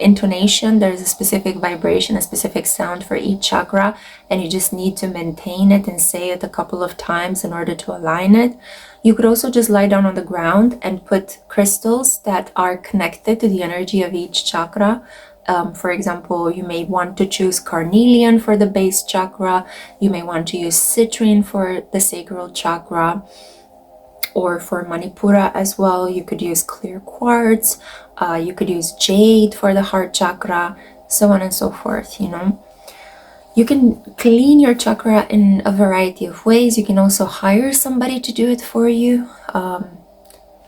intonation, there is a specific vibration, a specific sound for each chakra, and you just need to maintain it and say it a couple of times in order to align it. You could also just lie down on the ground and put crystals that are connected to the energy of each chakra. For example, you may want to choose carnelian for the base chakra. You may want to use citrine for the sacral chakra, or for Manipura as well. You could use clear quartz. You could use jade for the heart chakra, so on and so forth, you know. You can clean your chakra in a variety of ways. You can also hire somebody to do it for you.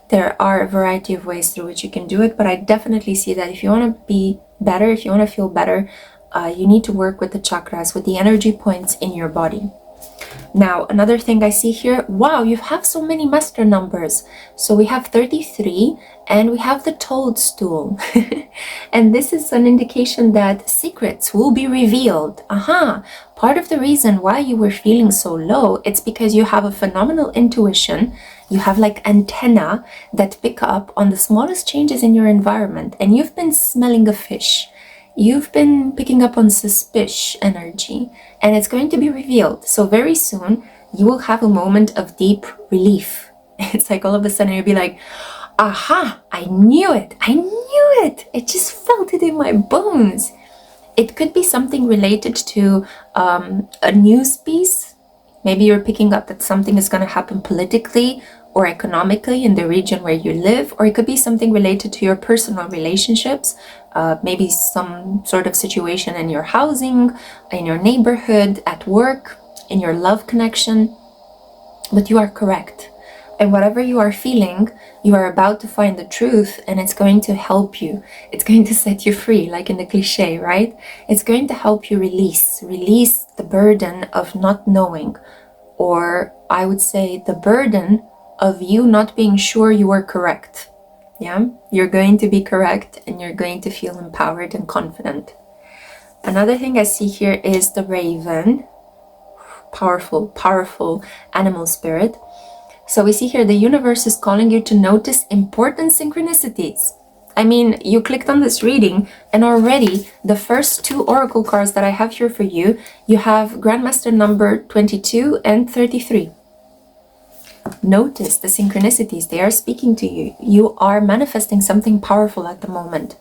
There are a variety of ways through which you can do it, but I definitely see that if you want to be better, if you want to feel better, you need to work with the chakras, with the energy points in your body. Now, another thing I see here, wow, you have so many master numbers. So we have 33 and we have the toadstool. And this is an indication that secrets will be revealed. part of the reason why you were feeling so low, it's because you have a phenomenal intuition. You have like antenna that pick up on the smallest changes in your environment, and you've been smelling a fish. You've been picking up on suspicious energy, and it's going to be revealed. So very soon you will have a moment of deep relief. It's like all of a sudden you'll be like, aha, I knew it. I just felt it in my bones. It could be something related to a news piece. Maybe you're picking up that something is going to happen politically or economically in the region where you live, or it could be something related to your personal relationships, maybe some sort of situation in your housing, in your neighborhood, at work, in your love connection. But you are correct. And whatever you are feeling, you are about to find the truth, and it's going to help you. It's going to set you free, like in the cliche, right? It's going to help you release the burden of not knowing, or I would say the burden of you not being sure you are correct. Yeah, you're going to be correct, and you're going to feel empowered and confident. Another thing I see here is the raven. Powerful animal spirit. So we see here the universe is calling you to notice important synchronicities. I mean, you clicked on this reading, and already the first two oracle cards that I have here for you, you have Grandmaster number 22 and 33. Notice the synchronicities. They are speaking to you. You are manifesting something powerful at the moment.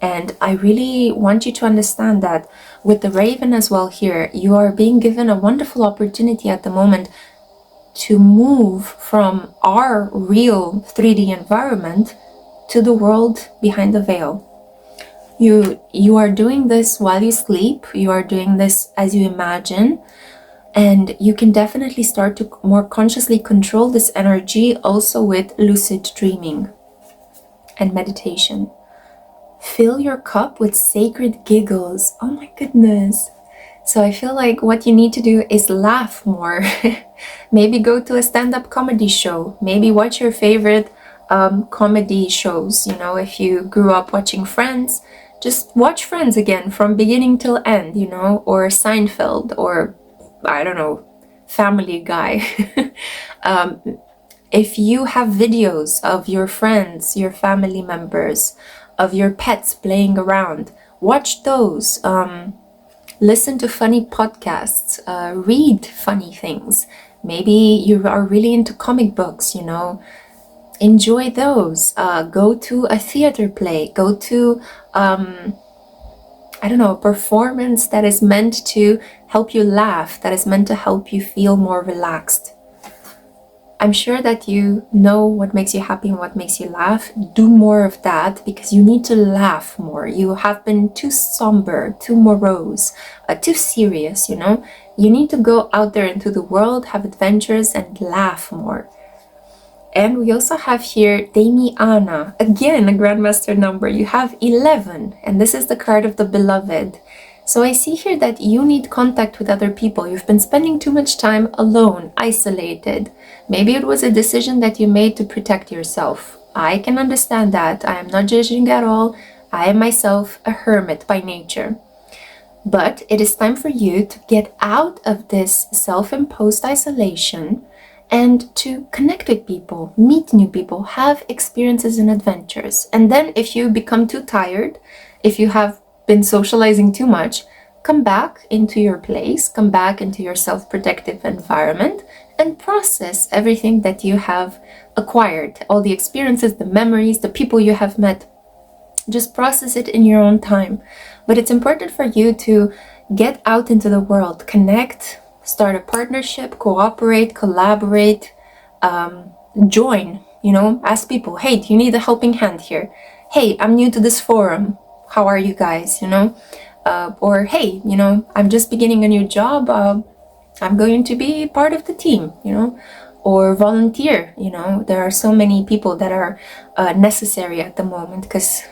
And I really want you to understand that with the raven as well here, you are being given a wonderful opportunity at the moment to move from our real 3D environment to the world behind the veil. You are doing this while you sleep. You are doing this as you imagine. And you can definitely start to more consciously control this energy also with lucid dreaming and meditation. Fill your cup with sacred giggles. Oh my goodness. So I feel like what you need to do is laugh more. Maybe go to a stand-up comedy show. Maybe watch your favorite comedy shows. You know, if you grew up watching Friends, just watch Friends again from beginning till end, you know, or Seinfeld, or I don't know, Family Guy. If you have videos of your friends, your family members, of your pets playing around, watch those. Listen to funny podcasts, read funny things. Maybe you are really into comic books, you know, enjoy those. Go to a theater play, go to, I don't know, a performance that is meant to help you laugh, that is meant to help you feel more relaxed. I'm sure that you know what makes you happy and what makes you laugh. Do more of that, because you need to laugh more. You have been too somber, too morose, too serious, you know. You need to go out there into the world, have adventures, and laugh more. And we also have here Damiana, again a Grandmaster number. You have 11, and this is the card of the beloved. So I see here that you need contact with other people. You've been spending too much time alone, isolated. Maybe it was a decision that you made to protect yourself. I can understand that. I am not judging at all. I am myself a hermit by nature. But it is time for you to get out of this self-imposed isolation and to connect with people, meet new people, have experiences and adventures. And then if you become too tired, if you have been socializing too much, come back into your place, come back into your self-protective environment, and process everything that you have acquired, all the experiences, the memories, the people you have met. Just process it in your own time. But it's important for you to get out into the world, connect, start a partnership, cooperate, collaborate, join, you know, ask people, hey, do you need a helping hand here? Hey, I'm new to this forum. How are you guys, you know? Or, hey, you know, I'm just beginning a new job. I'm going to be part of the team, you know? Or volunteer, you know? There are so many people that are necessary at the moment, because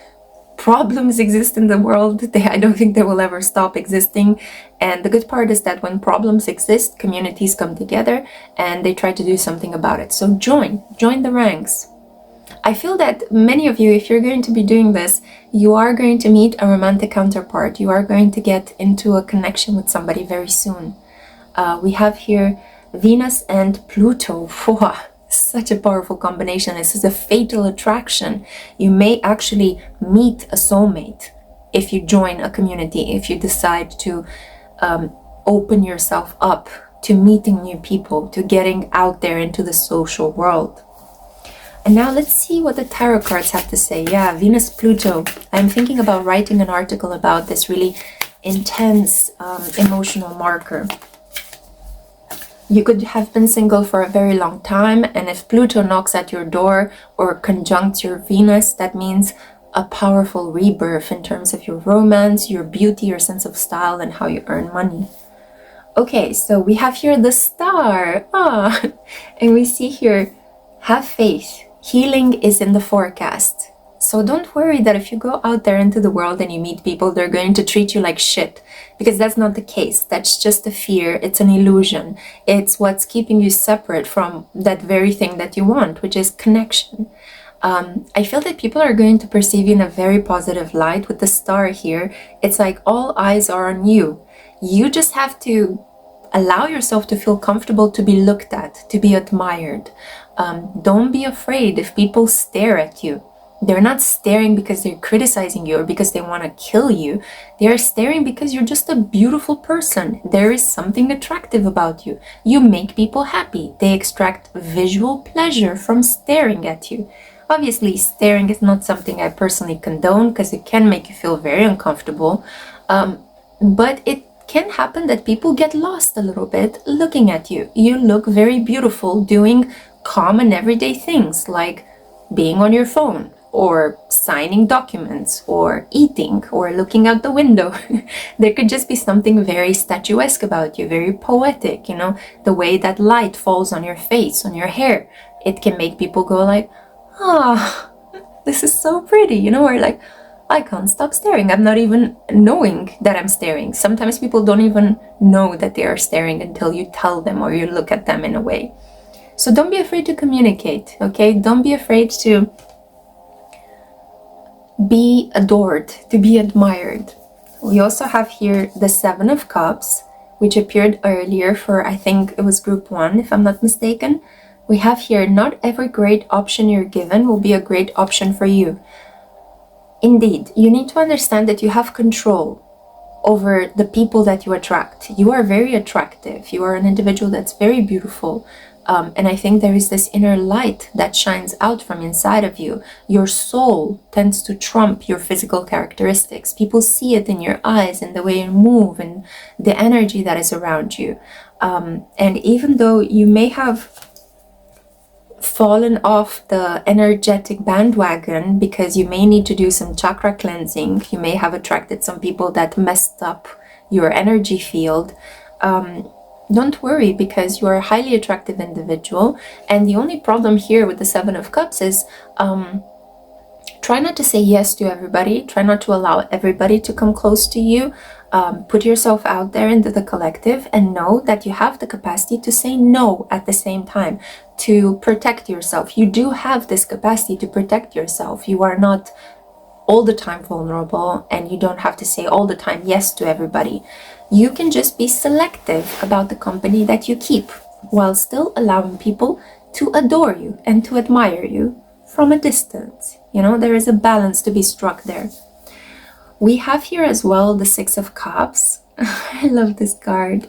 problems exist in the world. I don't think they will ever stop existing. And the good part is that when problems exist, communities come together and they try to do something about it. So join the ranks. I feel that many of you, if you're going to be doing this, you are going to meet a romantic counterpart. You are going to get into a connection with somebody very soon. We have here Venus and Pluto. Such a powerful combination. This is a fatal attraction. You may actually meet a soulmate if you join a community, if you decide to open yourself up to meeting new people, to getting out there into the social world. And now let's see what the tarot cards have to say. Yeah, Venus, Pluto. I'm thinking about writing an article about this really intense emotional marker. You could have been single for a very long time, and if Pluto knocks at your door or conjuncts your Venus, that means a powerful rebirth in terms of your romance, your beauty, your sense of style, and how you earn money. Okay, so we have here the Star. And we see here, have faith. Healing is in the forecast. So don't worry that if you go out there into the world and you meet people, they're going to treat you like shit. Because that's not the case. That's just a fear. It's an illusion. It's what's keeping you separate from that very thing that you want, which is connection. I feel that people are going to perceive you in a very positive light. With the Star here, it's like all eyes are on you. You just have to allow yourself to feel comfortable to be looked at, to be admired. Don't be afraid if people stare at you. They're not staring because they're criticizing you or because they want to kill you. They are staring because you're just a beautiful person. There is something attractive about you. You make people happy. They extract visual pleasure from staring at you. Obviously, staring is not something I personally condone because it can make you feel very uncomfortable. But it can happen that people get lost a little bit looking at you. You look very beautiful doing common everyday things like being on your phone or signing documents or eating or looking out the window. There could just be something very statuesque about you, very poetic, you know, the way that light falls on your face, on your hair. It can make people go like, this is so pretty, you know, or like, I can't stop staring. I'm not even knowing that I'm staring. Sometimes people don't even know that they are staring until you tell them or you look at them in a way. So don't be afraid to communicate, okay? Don't be afraid to be adored, to be admired. We also have here the Seven of Cups, which appeared earlier for, I think it was group 1, if I'm not mistaken. We have here, not every great option you're given will be a great option for you. Indeed, you need to understand that you have control over the people that you attract. You are very attractive. You are an individual that's very beautiful. And I think there is this inner light that shines out from inside of you. Your soul tends to trump your physical characteristics. People see it in your eyes, in the way you move, and the energy that is around you. And even though you may have fallen off the energetic bandwagon because you may need to do some chakra cleansing, you may have attracted some people that messed up your energy field, don't worry, because you are a highly attractive individual. And the only problem here with the Seven of Cups is try not to say yes to everybody. Try not to allow everybody to come close to you. Put yourself out there into the collective and know that you have the capacity to say no at the same time, to protect yourself. You do have this capacity to protect yourself. You are not all the time vulnerable, and you don't have to say all the time yes to everybody. You can just be selective about the company that you keep while still allowing people to adore you and to admire you from a distance. You know, there is a balance to be struck there. We have here as well the Six of Cups. I love this card.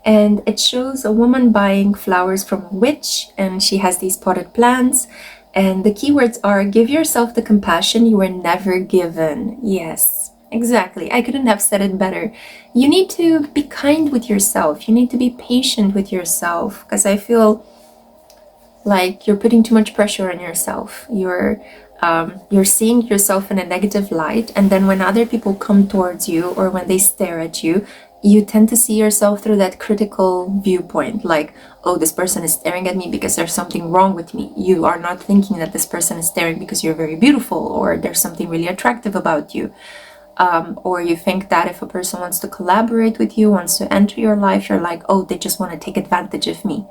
And it shows a woman buying flowers from a witch, and she has these potted plants. And the keywords are, give yourself the compassion you were never given. Yes, exactly. I couldn't have said it better. You need to be kind with yourself. You need to be patient with yourself, because I feel like you're putting too much pressure on yourself. You're seeing yourself in a negative light, and then when other people come towards you or when they stare at you, you tend to see yourself through that critical viewpoint, like, oh, this person is staring at me because there's something wrong with me. You are not thinking that this person is staring because you're very beautiful or there's something really attractive about you. Or you think that if a person wants to collaborate with you, wants to enter your life, you're like, oh, they just want to take advantage of me.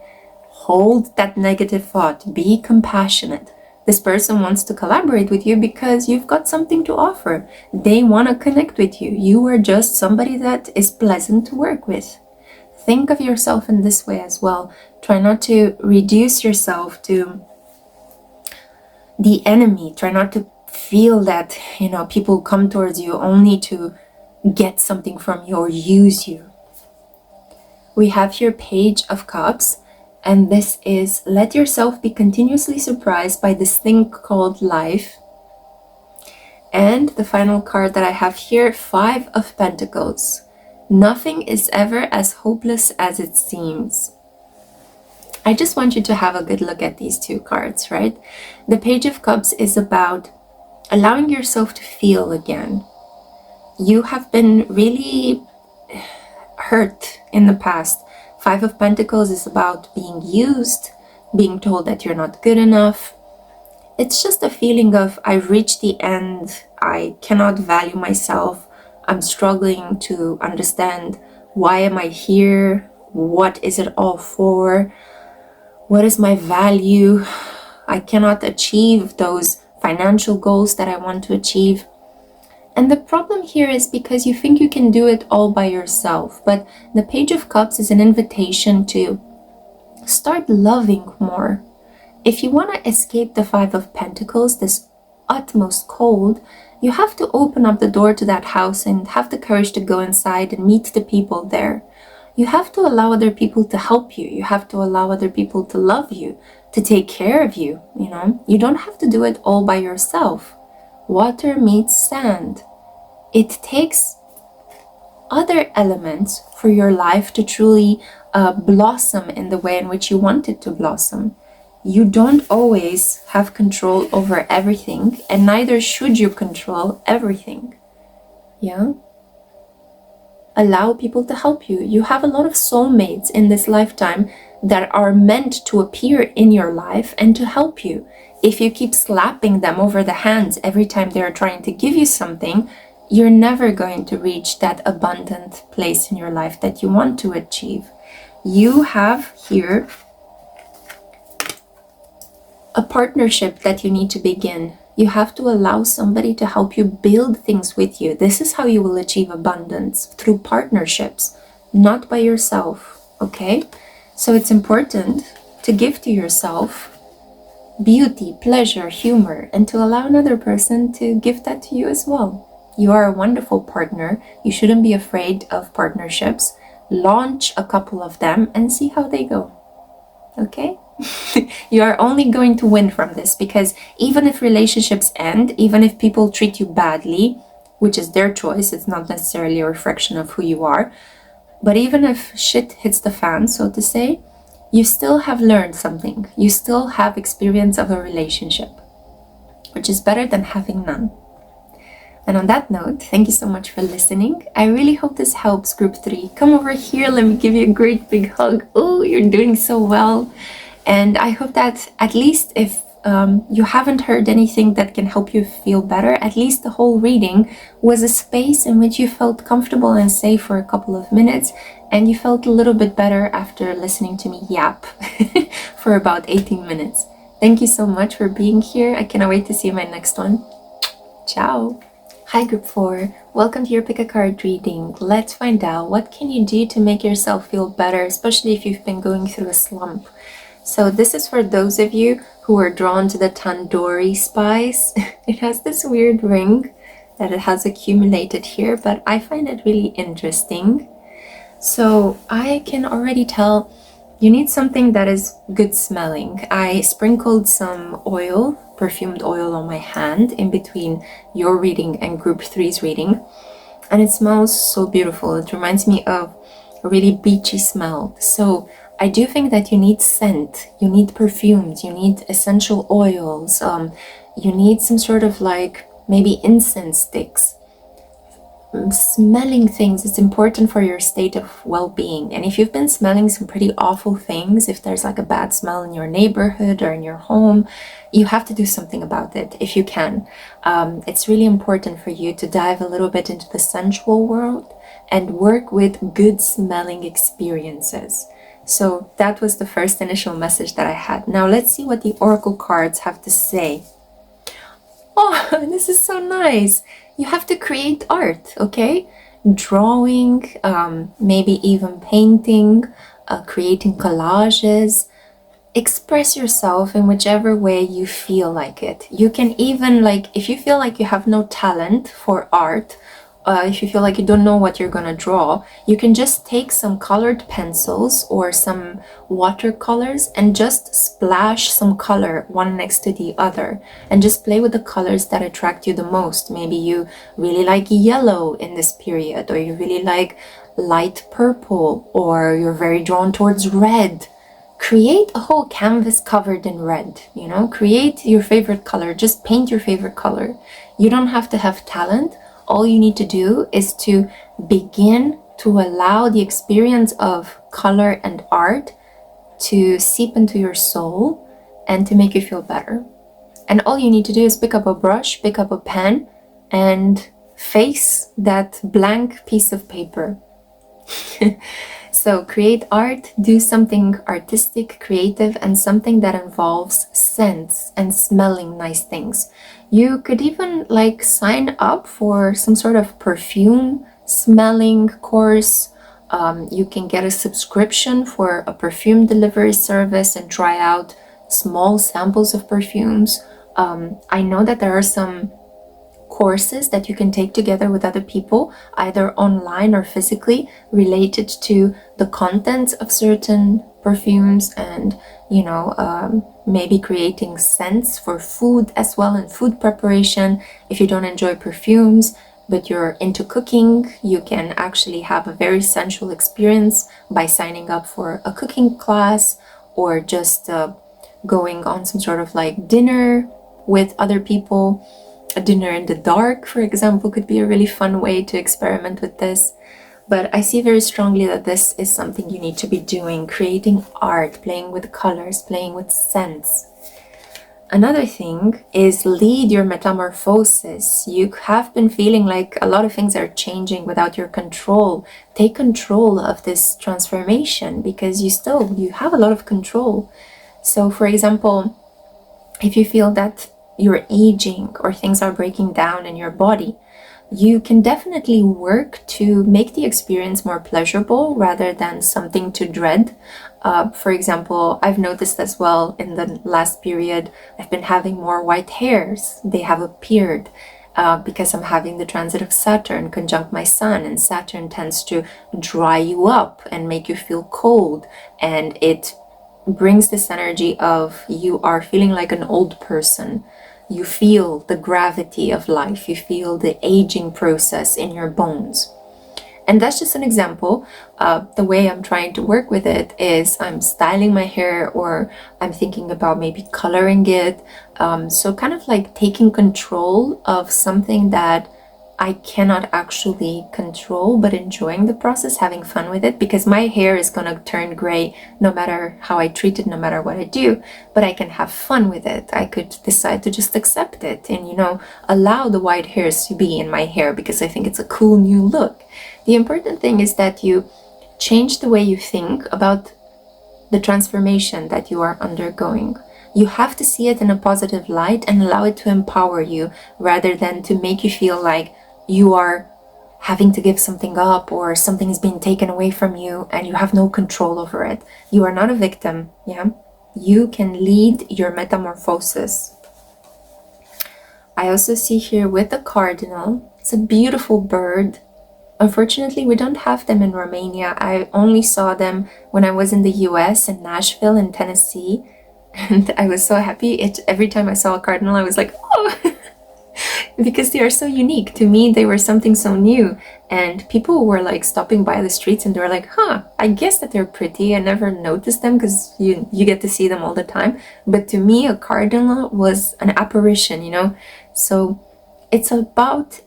Hold that negative thought. Be compassionate. This person wants to collaborate with you because you've got something to offer. They want to connect with you. You are just somebody that is pleasant to work with. Think of yourself in this way as well. Try not to reduce yourself to the enemy. Try not to feel that, people come towards you only to get something from you or use you. We have here Page of Cups, and this is let yourself be continuously surprised by this thing called life. And the final card that I have here, Five of Pentacles. Nothing is ever as hopeless as it seems. I just want you to have a good look at these two cards, right? The Page of Cups is about allowing yourself to feel again. You have been really hurt in the past. Five of Pentacles is about being used, being told that you're not good enough. It's just a feeling of, I've reached the end, I cannot value myself, I'm struggling to understand, why am I here? What is it all for? What is my value? I cannot achieve those financial goals that I want to achieve. And the problem here is because you think you can do it all by yourself. But the Page of Cups is an invitation to start loving more. If you want to escape the Five of Pentacles, this utmost cold, you have to open up the door to that house and have the courage to go inside and meet the people there. You have to allow other people to help you. You have to allow other people to love you, to take care of you, You don't have to do it all by yourself. Water meets sand. It takes other elements for your life to truly blossom in the way in which you want it to blossom. You don't always have control over everything, and neither should you control everything. Yeah? Allow people to help you. You have a lot of soulmates in this lifetime that are meant to appear in your life and to help you. If you keep slapping them over the hands every time they're trying to give you something, you're never going to reach that abundant place in your life that you want to achieve. You have here a partnership that you need to begin. You have to allow somebody to help you build things with you. This is how you will achieve abundance, through partnerships, not by yourself, okay? So it's important to give to yourself beauty, pleasure, humor, and to allow another person to give that to you as well. You are a wonderful partner. You shouldn't be afraid of partnerships. Launch a couple of them and see how they go, okay? You are only going to win from this, because even if relationships end, even if people treat you badly, which is their choice, it's not necessarily a reflection of who you are, but even if shit hits the fan, so to say, you still have learned something. You still have experience of a relationship, which is better than having none. And on that note, thank you so much for listening. I really hope this helps, Group 3. Come over here, let me give you a great big hug. Oh, you're doing so well. And I hope that at least if you haven't heard anything that can help you feel better, at least the whole reading was a space in which you felt comfortable and safe for a couple of minutes, and you felt a little bit better after listening to me yap for about 18 minutes. Thank you so much for being here. I cannot wait to see you in my next one. Ciao. Hi Group 4, welcome to your pick a card reading. Let's find out, what can you do to make yourself feel better, especially if you've been going through a slump. So this is for those of you who are drawn to the tandoori spice. It has this weird ring that it has accumulated here, but I find it really interesting. So I can already tell you need something that is good smelling. I sprinkled some oil, perfumed oil, on my hand in between your reading and Group 3's reading, and it smells so beautiful. It reminds me of a really beachy smell. So I do think that you need scent, you need perfumes, you need essential oils, you need some sort of like maybe incense sticks. Smelling things is important for your state of well-being. And if you've been smelling some pretty awful things, if there's like a bad smell in your neighborhood or in your home, you have to do something about it if you can. It's really important for you to dive a little bit into the sensual world and work with good smelling experiences. So that was the first initial message that I had. Now let's see what the oracle cards have to say. Oh, this is so nice. You have to create art, okay? Drawing, maybe even painting, creating collages. Express yourself in whichever way you feel like it. You can even, like, if you feel like you have no talent for art, if you feel like you don't know what you're gonna draw, you can just take some colored pencils or some watercolors and just splash some color one next to the other and just play with the colors that attract you the most. Maybe you really like yellow in this period, or you really like light purple, or you're very drawn towards red. Create a whole canvas covered in red, you know, create your favorite color, just paint your favorite color. You don't have to have talent. All you need to do is to begin to allow the experience of color and art to seep into your soul and to make you feel better. And all you need to do is pick up a brush, pick up a pen, and face that blank piece of paper. So create art, do something artistic, creative, and something that involves scents and smelling nice things. You could even like sign up for some sort of perfume smelling course. You can get a subscription for a perfume delivery service and try out small samples of perfumes. I know that there are some courses that you can take together with other people, either online or physically, related to the contents of certain perfumes, and you know, maybe creating scents for food as well, and food preparation. If you don't enjoy perfumes but you're into cooking, you can actually have a very sensual experience by signing up for a cooking class, or just going on some sort of like dinner with other people. A dinner in the dark, for example, could be a really fun way to experiment with this. But I see very strongly that this is something you need to be doing, creating art, playing with colors, playing with scents. Another thing is lead your metamorphosis. You have been feeling like a lot of things are changing without your control. Take control of this transformation, because you have a lot of control. So for example, if you feel that you're aging or things are breaking down in your body, you can definitely work to make the experience more pleasurable rather than something to dread. For example, I've noticed as well in the last period, I've been having more white hairs. They have appeared because I'm having the transit of Saturn conjunct my Sun, and Saturn tends to dry you up and make you feel cold, and it brings this energy of you are feeling like an old person. You feel the gravity of life, you feel the aging process in your bones. And that's just an example. The way I'm trying to work with it is I'm styling my hair, or I'm thinking about maybe coloring it. So kind of like taking control of something that I cannot actually control, but enjoying the process, having fun with it, because my hair is gonna turn gray no matter how I treat it, no matter what I do, but I can have fun with it. I could decide to just accept it and, you know, allow the white hairs to be in my hair because I think it's a cool new look. The important thing is that you change the way you think about the transformation that you are undergoing. You have to see it in a positive light and allow it to empower you, rather than to make you feel like you are having to give something up or something is being taken away from you and you have no control over it. You are not a victim, yeah? You can lead your metamorphosis. I also see here with the cardinal, it's a beautiful bird. Unfortunately, we don't have them in Romania. I only saw them when I was in the US, in Nashville, in Tennessee. And I was so happy. Every time I saw a cardinal, I was like, oh, because they are so unique. To me, they were something so new. And people were like stopping by the streets and they were like, huh, I guess that they're pretty. I never noticed them because you get to see them all the time. But to me, a cardinal was an apparition, you know? So it's about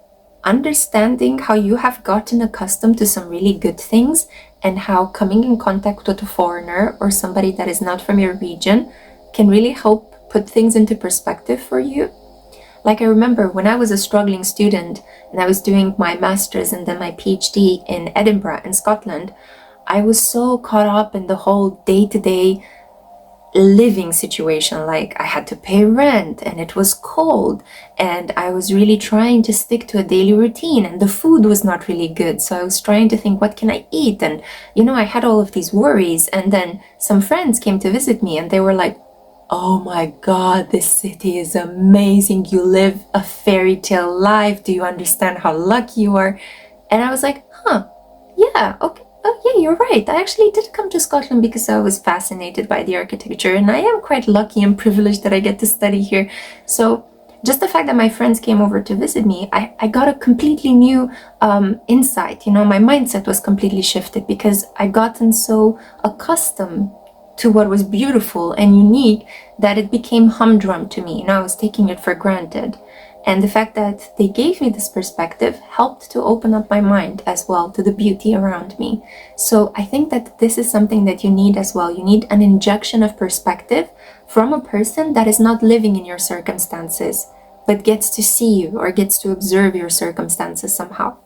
understanding how you have gotten accustomed to some really good things, and how coming in contact with a foreigner or somebody that is not from your region can really help put things into perspective for you. Like I remember when I was a struggling student and I was doing my master's and then my PhD in Edinburgh in Scotland, I was so caught up in the whole day-to-day living situation. Like I had to pay rent and it was cold and I was really trying to stick to a daily routine and the food was not really good, so I was trying to think, what can I eat? And I had all of these worries. And then some friends came to visit me and they were like, oh my god, this city is amazing, you live a fairy tale life, do you understand how lucky you are? And I was like, yeah, okay. Oh yeah, you're right. I actually did come to Scotland because I was fascinated by the architecture, and I am quite lucky and privileged that I get to study here. So just the fact that my friends came over to visit me, I got a completely new insight. My mindset was completely shifted because I'd gotten so accustomed to what was beautiful and unique that it became humdrum to me. I was taking it for granted. And the fact that they gave me this perspective helped to open up my mind as well to the beauty around me. So I think that this is something that you need as well. You need an injection of perspective from a person that is not living in your circumstances, but gets to see you or gets to observe your circumstances somehow.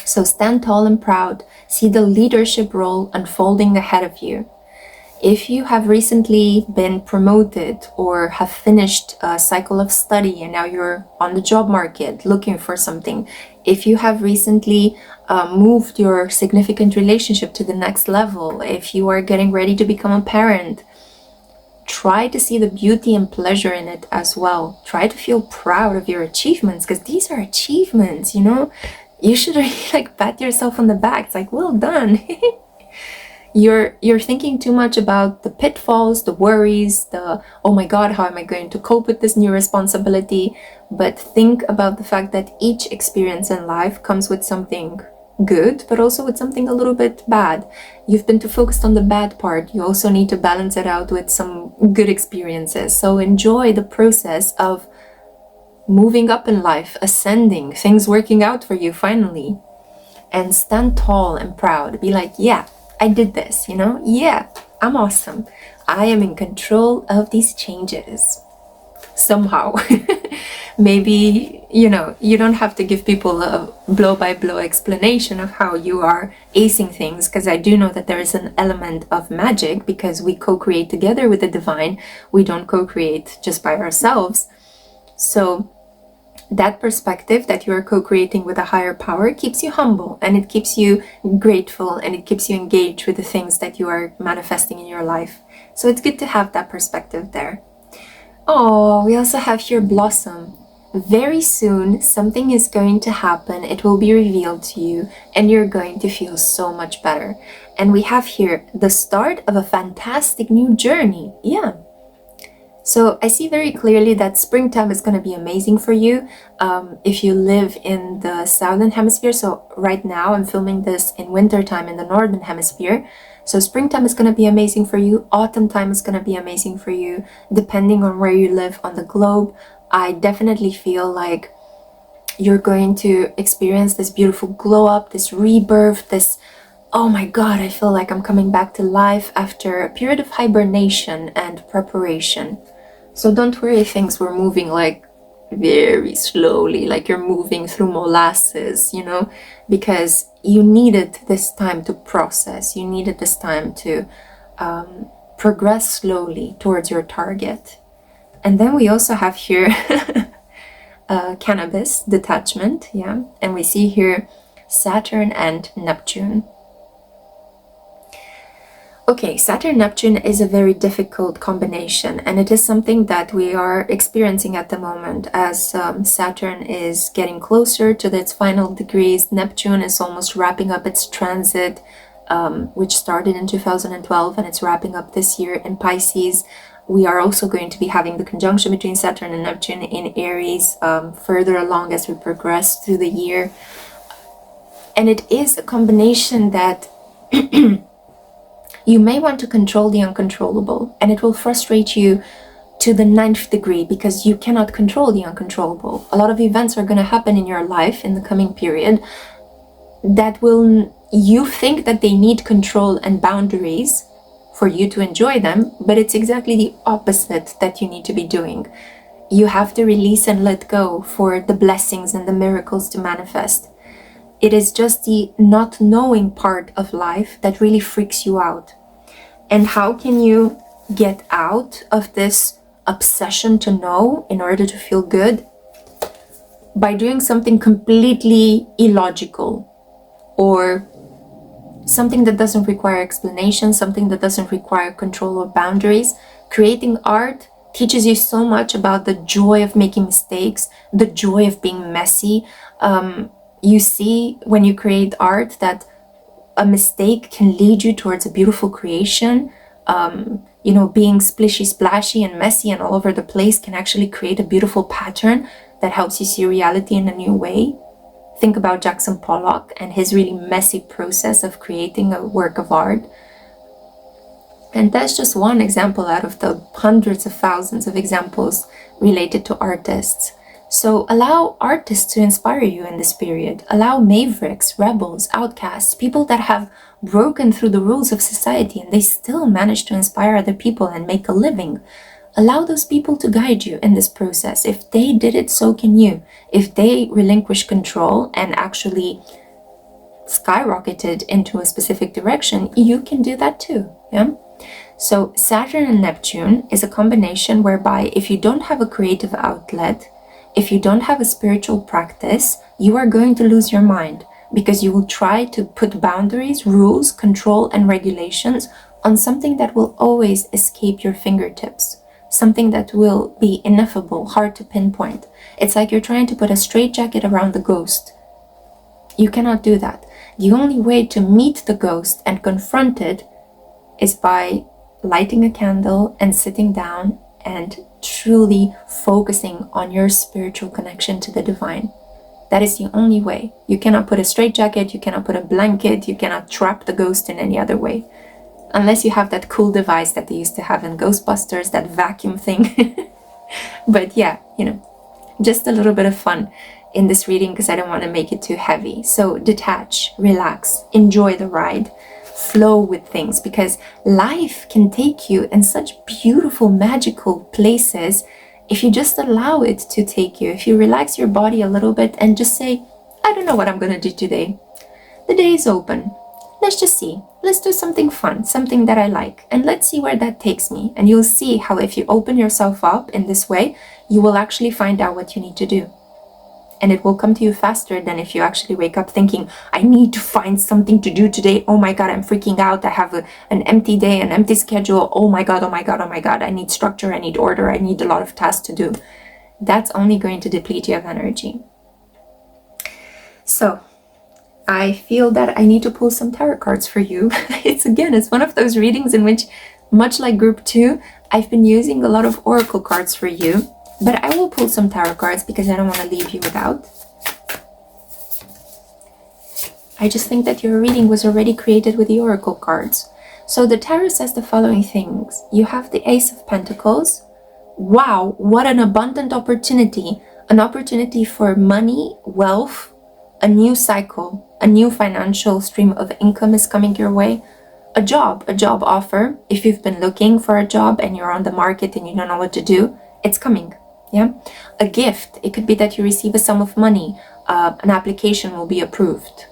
So stand tall and proud. See the leadership role unfolding ahead of you. If you have recently been promoted or have finished a cycle of study and now you're on the job market looking for something, if you have recently moved your significant relationship to the next level, if you are getting ready to become a parent, try to see the beauty and pleasure in it as well. Try to feel proud of your achievements, because these are achievements, You should really pat yourself on the back. It's like, well done. You're thinking too much about the pitfalls, the worries, the, oh my god, how am I going to cope with this new responsibility? But think about the fact that each experience in life comes with something good, but also with something a little bit bad. You've been too focused on the bad part. You also need to balance it out with some good experiences. So enjoy the process of moving up in life, ascending, things working out for you finally. And stand tall and proud. Be like, yeah, I did this, Yeah, I'm awesome. I am in control of these changes. Somehow. Maybe, you don't have to give people a blow-by-blow explanation of how you are acing things, because I do know that there is an element of magic, because we co-create together with the divine. We don't co-create just by ourselves. So that perspective that you are co-creating with a higher power keeps you humble, and it keeps you grateful, and it keeps you engaged with the things that you are manifesting in your life. So it's good to have that perspective there. Oh, we also have here Blossom. Very soon something is going to happen. It will be revealed to you and you're going to feel so much better. And we have here the start of a fantastic new journey. Yeah. So I see very clearly that springtime is going to be amazing for you if you live in the southern hemisphere. So right now I'm filming this in winter time in the northern hemisphere. So springtime is going to be amazing for you. Autumn time is going to be amazing for you, depending on where you live on the globe. I definitely feel like you're going to experience this beautiful glow up, this rebirth, this, oh my god, I feel like I'm coming back to life after a period of hibernation and preparation. So don't worry, things were moving very slowly, like you're moving through molasses, because you needed this time to process. You needed this time to progress slowly towards your target. And then we also have here cannabis detachment, yeah, and we see here Saturn and Neptune. Okay, Saturn-Neptune is a very difficult combination, and it is something that we are experiencing at the moment as Saturn is getting closer to its final degrees. Neptune is almost wrapping up its transit, which started in 2012, and it's wrapping up this year in Pisces. We are also going to be having the conjunction between Saturn and Neptune in Aries further along as we progress through the year. And it is a combination that you may want to control the uncontrollable, and it will frustrate you to the 9th degree because you cannot control the uncontrollable. A lot of events are going to happen in your life in the coming period that you think that they need control and boundaries for you to enjoy them, but it's exactly the opposite that you need to be doing. You have to release and let go for the blessings and the miracles to manifest. It is just the not knowing part of life that really freaks you out. And how can you get out of this obsession to know in order to feel good? By doing something completely illogical, or something that doesn't require explanation, something that doesn't require control or boundaries. Creating art teaches you so much about the joy of making mistakes, the joy of being messy. You see when you create art that a mistake can lead you towards a beautiful creation. Being splishy, splashy, and messy and all over the place can actually create a beautiful pattern that helps you see reality in a new way. Think about Jackson Pollock and his really messy process of creating a work of art. And that's just one example out of the hundreds of thousands of examples related to artists. So allow artists to inspire you in this period. Allow mavericks, rebels, outcasts, people that have broken through the rules of society and they still manage to inspire other people and make a living. Allow those people to guide you in this process. If they did it, so can you. If they relinquish control and actually skyrocketed into a specific direction, you can do that too. Yeah. So Saturn and Neptune is a combination whereby if you don't have a creative outlet, if you don't have a spiritual practice, you are going to lose your mind because you will try to put boundaries, rules, control, and regulations on something that will always escape your fingertips. Something that will be ineffable, hard to pinpoint. It's like you're trying to put a straitjacket around the ghost. You cannot do that. The only way to meet the ghost and confront it is by lighting a candle and sitting down and truly focusing on your spiritual connection to the divine. That is the only way. You cannot put a straitjacket, you cannot put a blanket, you cannot trap the ghost in any other way. Unless you have that cool device that they used to have in Ghostbusters, that vacuum thing. But yeah, just a little bit of fun in this reading because I don't want to make it too heavy. So detach, relax, enjoy the ride, flow with things, because life can take you in such beautiful, magical places if you just allow it to take you. If you relax your body a little bit and just say, I don't know what I'm going to do today. The day is open. Let's just see. Let's do something fun, something that I like, and let's see where that takes me. And you'll see how if you open yourself up in this way, you will actually find out what you need to do. And it will come to you faster than if you actually wake up thinking, I need to find something to do today. Oh my God, I'm freaking out. I have an empty day, an empty schedule. Oh my God, oh my God, oh my God. I need structure, I need order, I need a lot of tasks to do. That's only going to deplete you of energy. So I feel that I need to pull some tarot cards for you. It's one of those readings in which, much like group 2, I've been using a lot of oracle cards for you, but I will pull some tarot cards because I don't want to leave you without. I just think that your reading was already created with the oracle cards. So the tarot says the following things. You have the Ace of Pentacles. Wow, what an abundant opportunity. An opportunity for money, wealth, a new cycle, a new financial stream of income is coming your way. A job offer. If you've been looking for a job and you're on the market and you don't know what to do, it's coming. Yeah. A gift. It could be that you receive a sum of money. An application will be approved.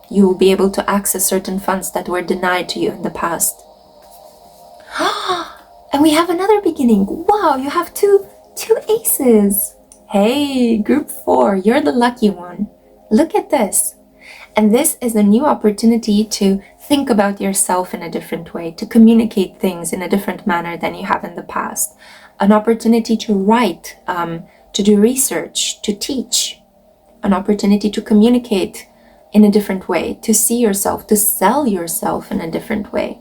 You will be able to access certain funds that were denied to you in the past. And we have another beginning. Wow, you have two aces. Hey, group 4, you're the lucky one. Look at this. And this is a new opportunity to think about yourself in a different way, to communicate things in a different manner than you have in the past. An opportunity to write, to do research, to teach. An opportunity to communicate in a different way, to see yourself, to sell yourself in a different way.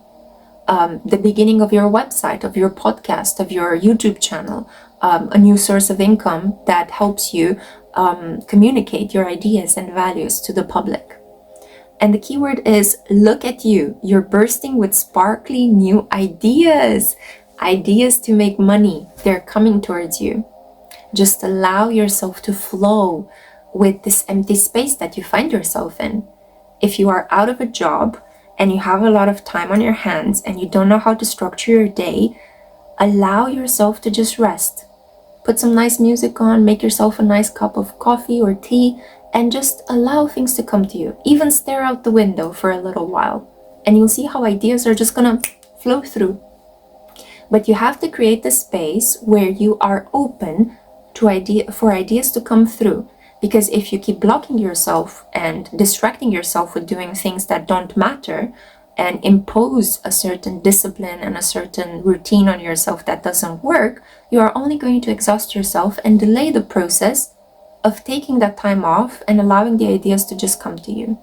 The beginning of your website, of your podcast, of your YouTube channel, a new source of income that helps you communicate your ideas and values to the public. And the keyword is look at you. You're bursting with sparkly new ideas. Ideas to make money. They're coming towards you. Just allow yourself to flow with this empty space that you find yourself in. If you are out of a job and you have a lot of time on your hands and you don't know how to structure your day, allow yourself to just rest. Put some nice music on, make yourself a nice cup of coffee or tea, and just allow things to come to you. Even stare out the window for a little while, and you'll see how ideas are just gonna flow through. But you have to create the space where you are open to for ideas to come through. Because if you keep blocking yourself and distracting yourself with doing things that don't matter, and impose a certain discipline and a certain routine on yourself that doesn't work, you are only going to exhaust yourself and delay the process of taking that time off and allowing the ideas to just come to you.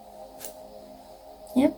Yeah.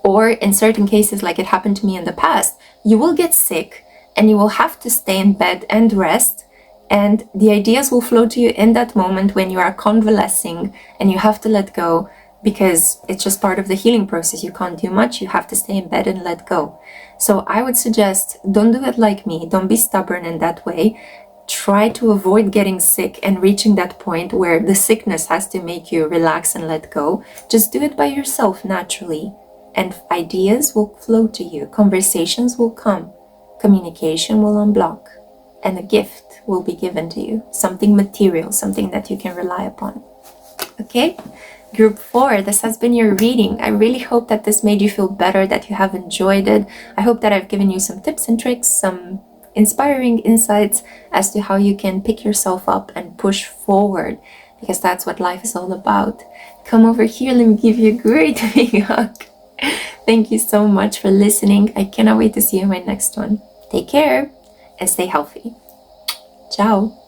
Or in certain cases, like it happened to me in the past, you will get sick and you will have to stay in bed and rest, and the ideas will flow to you in that moment when you are convalescing and you have to let go, because it's just part of the healing process. You can't do much, you have to stay in bed and let go. So I would suggest, don't do it like me, don't be stubborn in that way. Try to avoid getting sick and reaching that point where the sickness has to make you relax and let go. Just do it by yourself naturally, and ideas will flow to you, conversations will come, communication will unblock, and a gift will be given to you, something material, something that you can rely upon. Okay? Group 4, this has been your reading. I really hope that this made you feel better, that you have enjoyed it. I hope that I've given you some tips and tricks, some inspiring insights as to how you can pick yourself up and push forward, because that's what life is all about. Come over here, let me give you a great big hug. Thank you so much for listening. I cannot wait to see you in my next one. Take care and stay healthy. Ciao.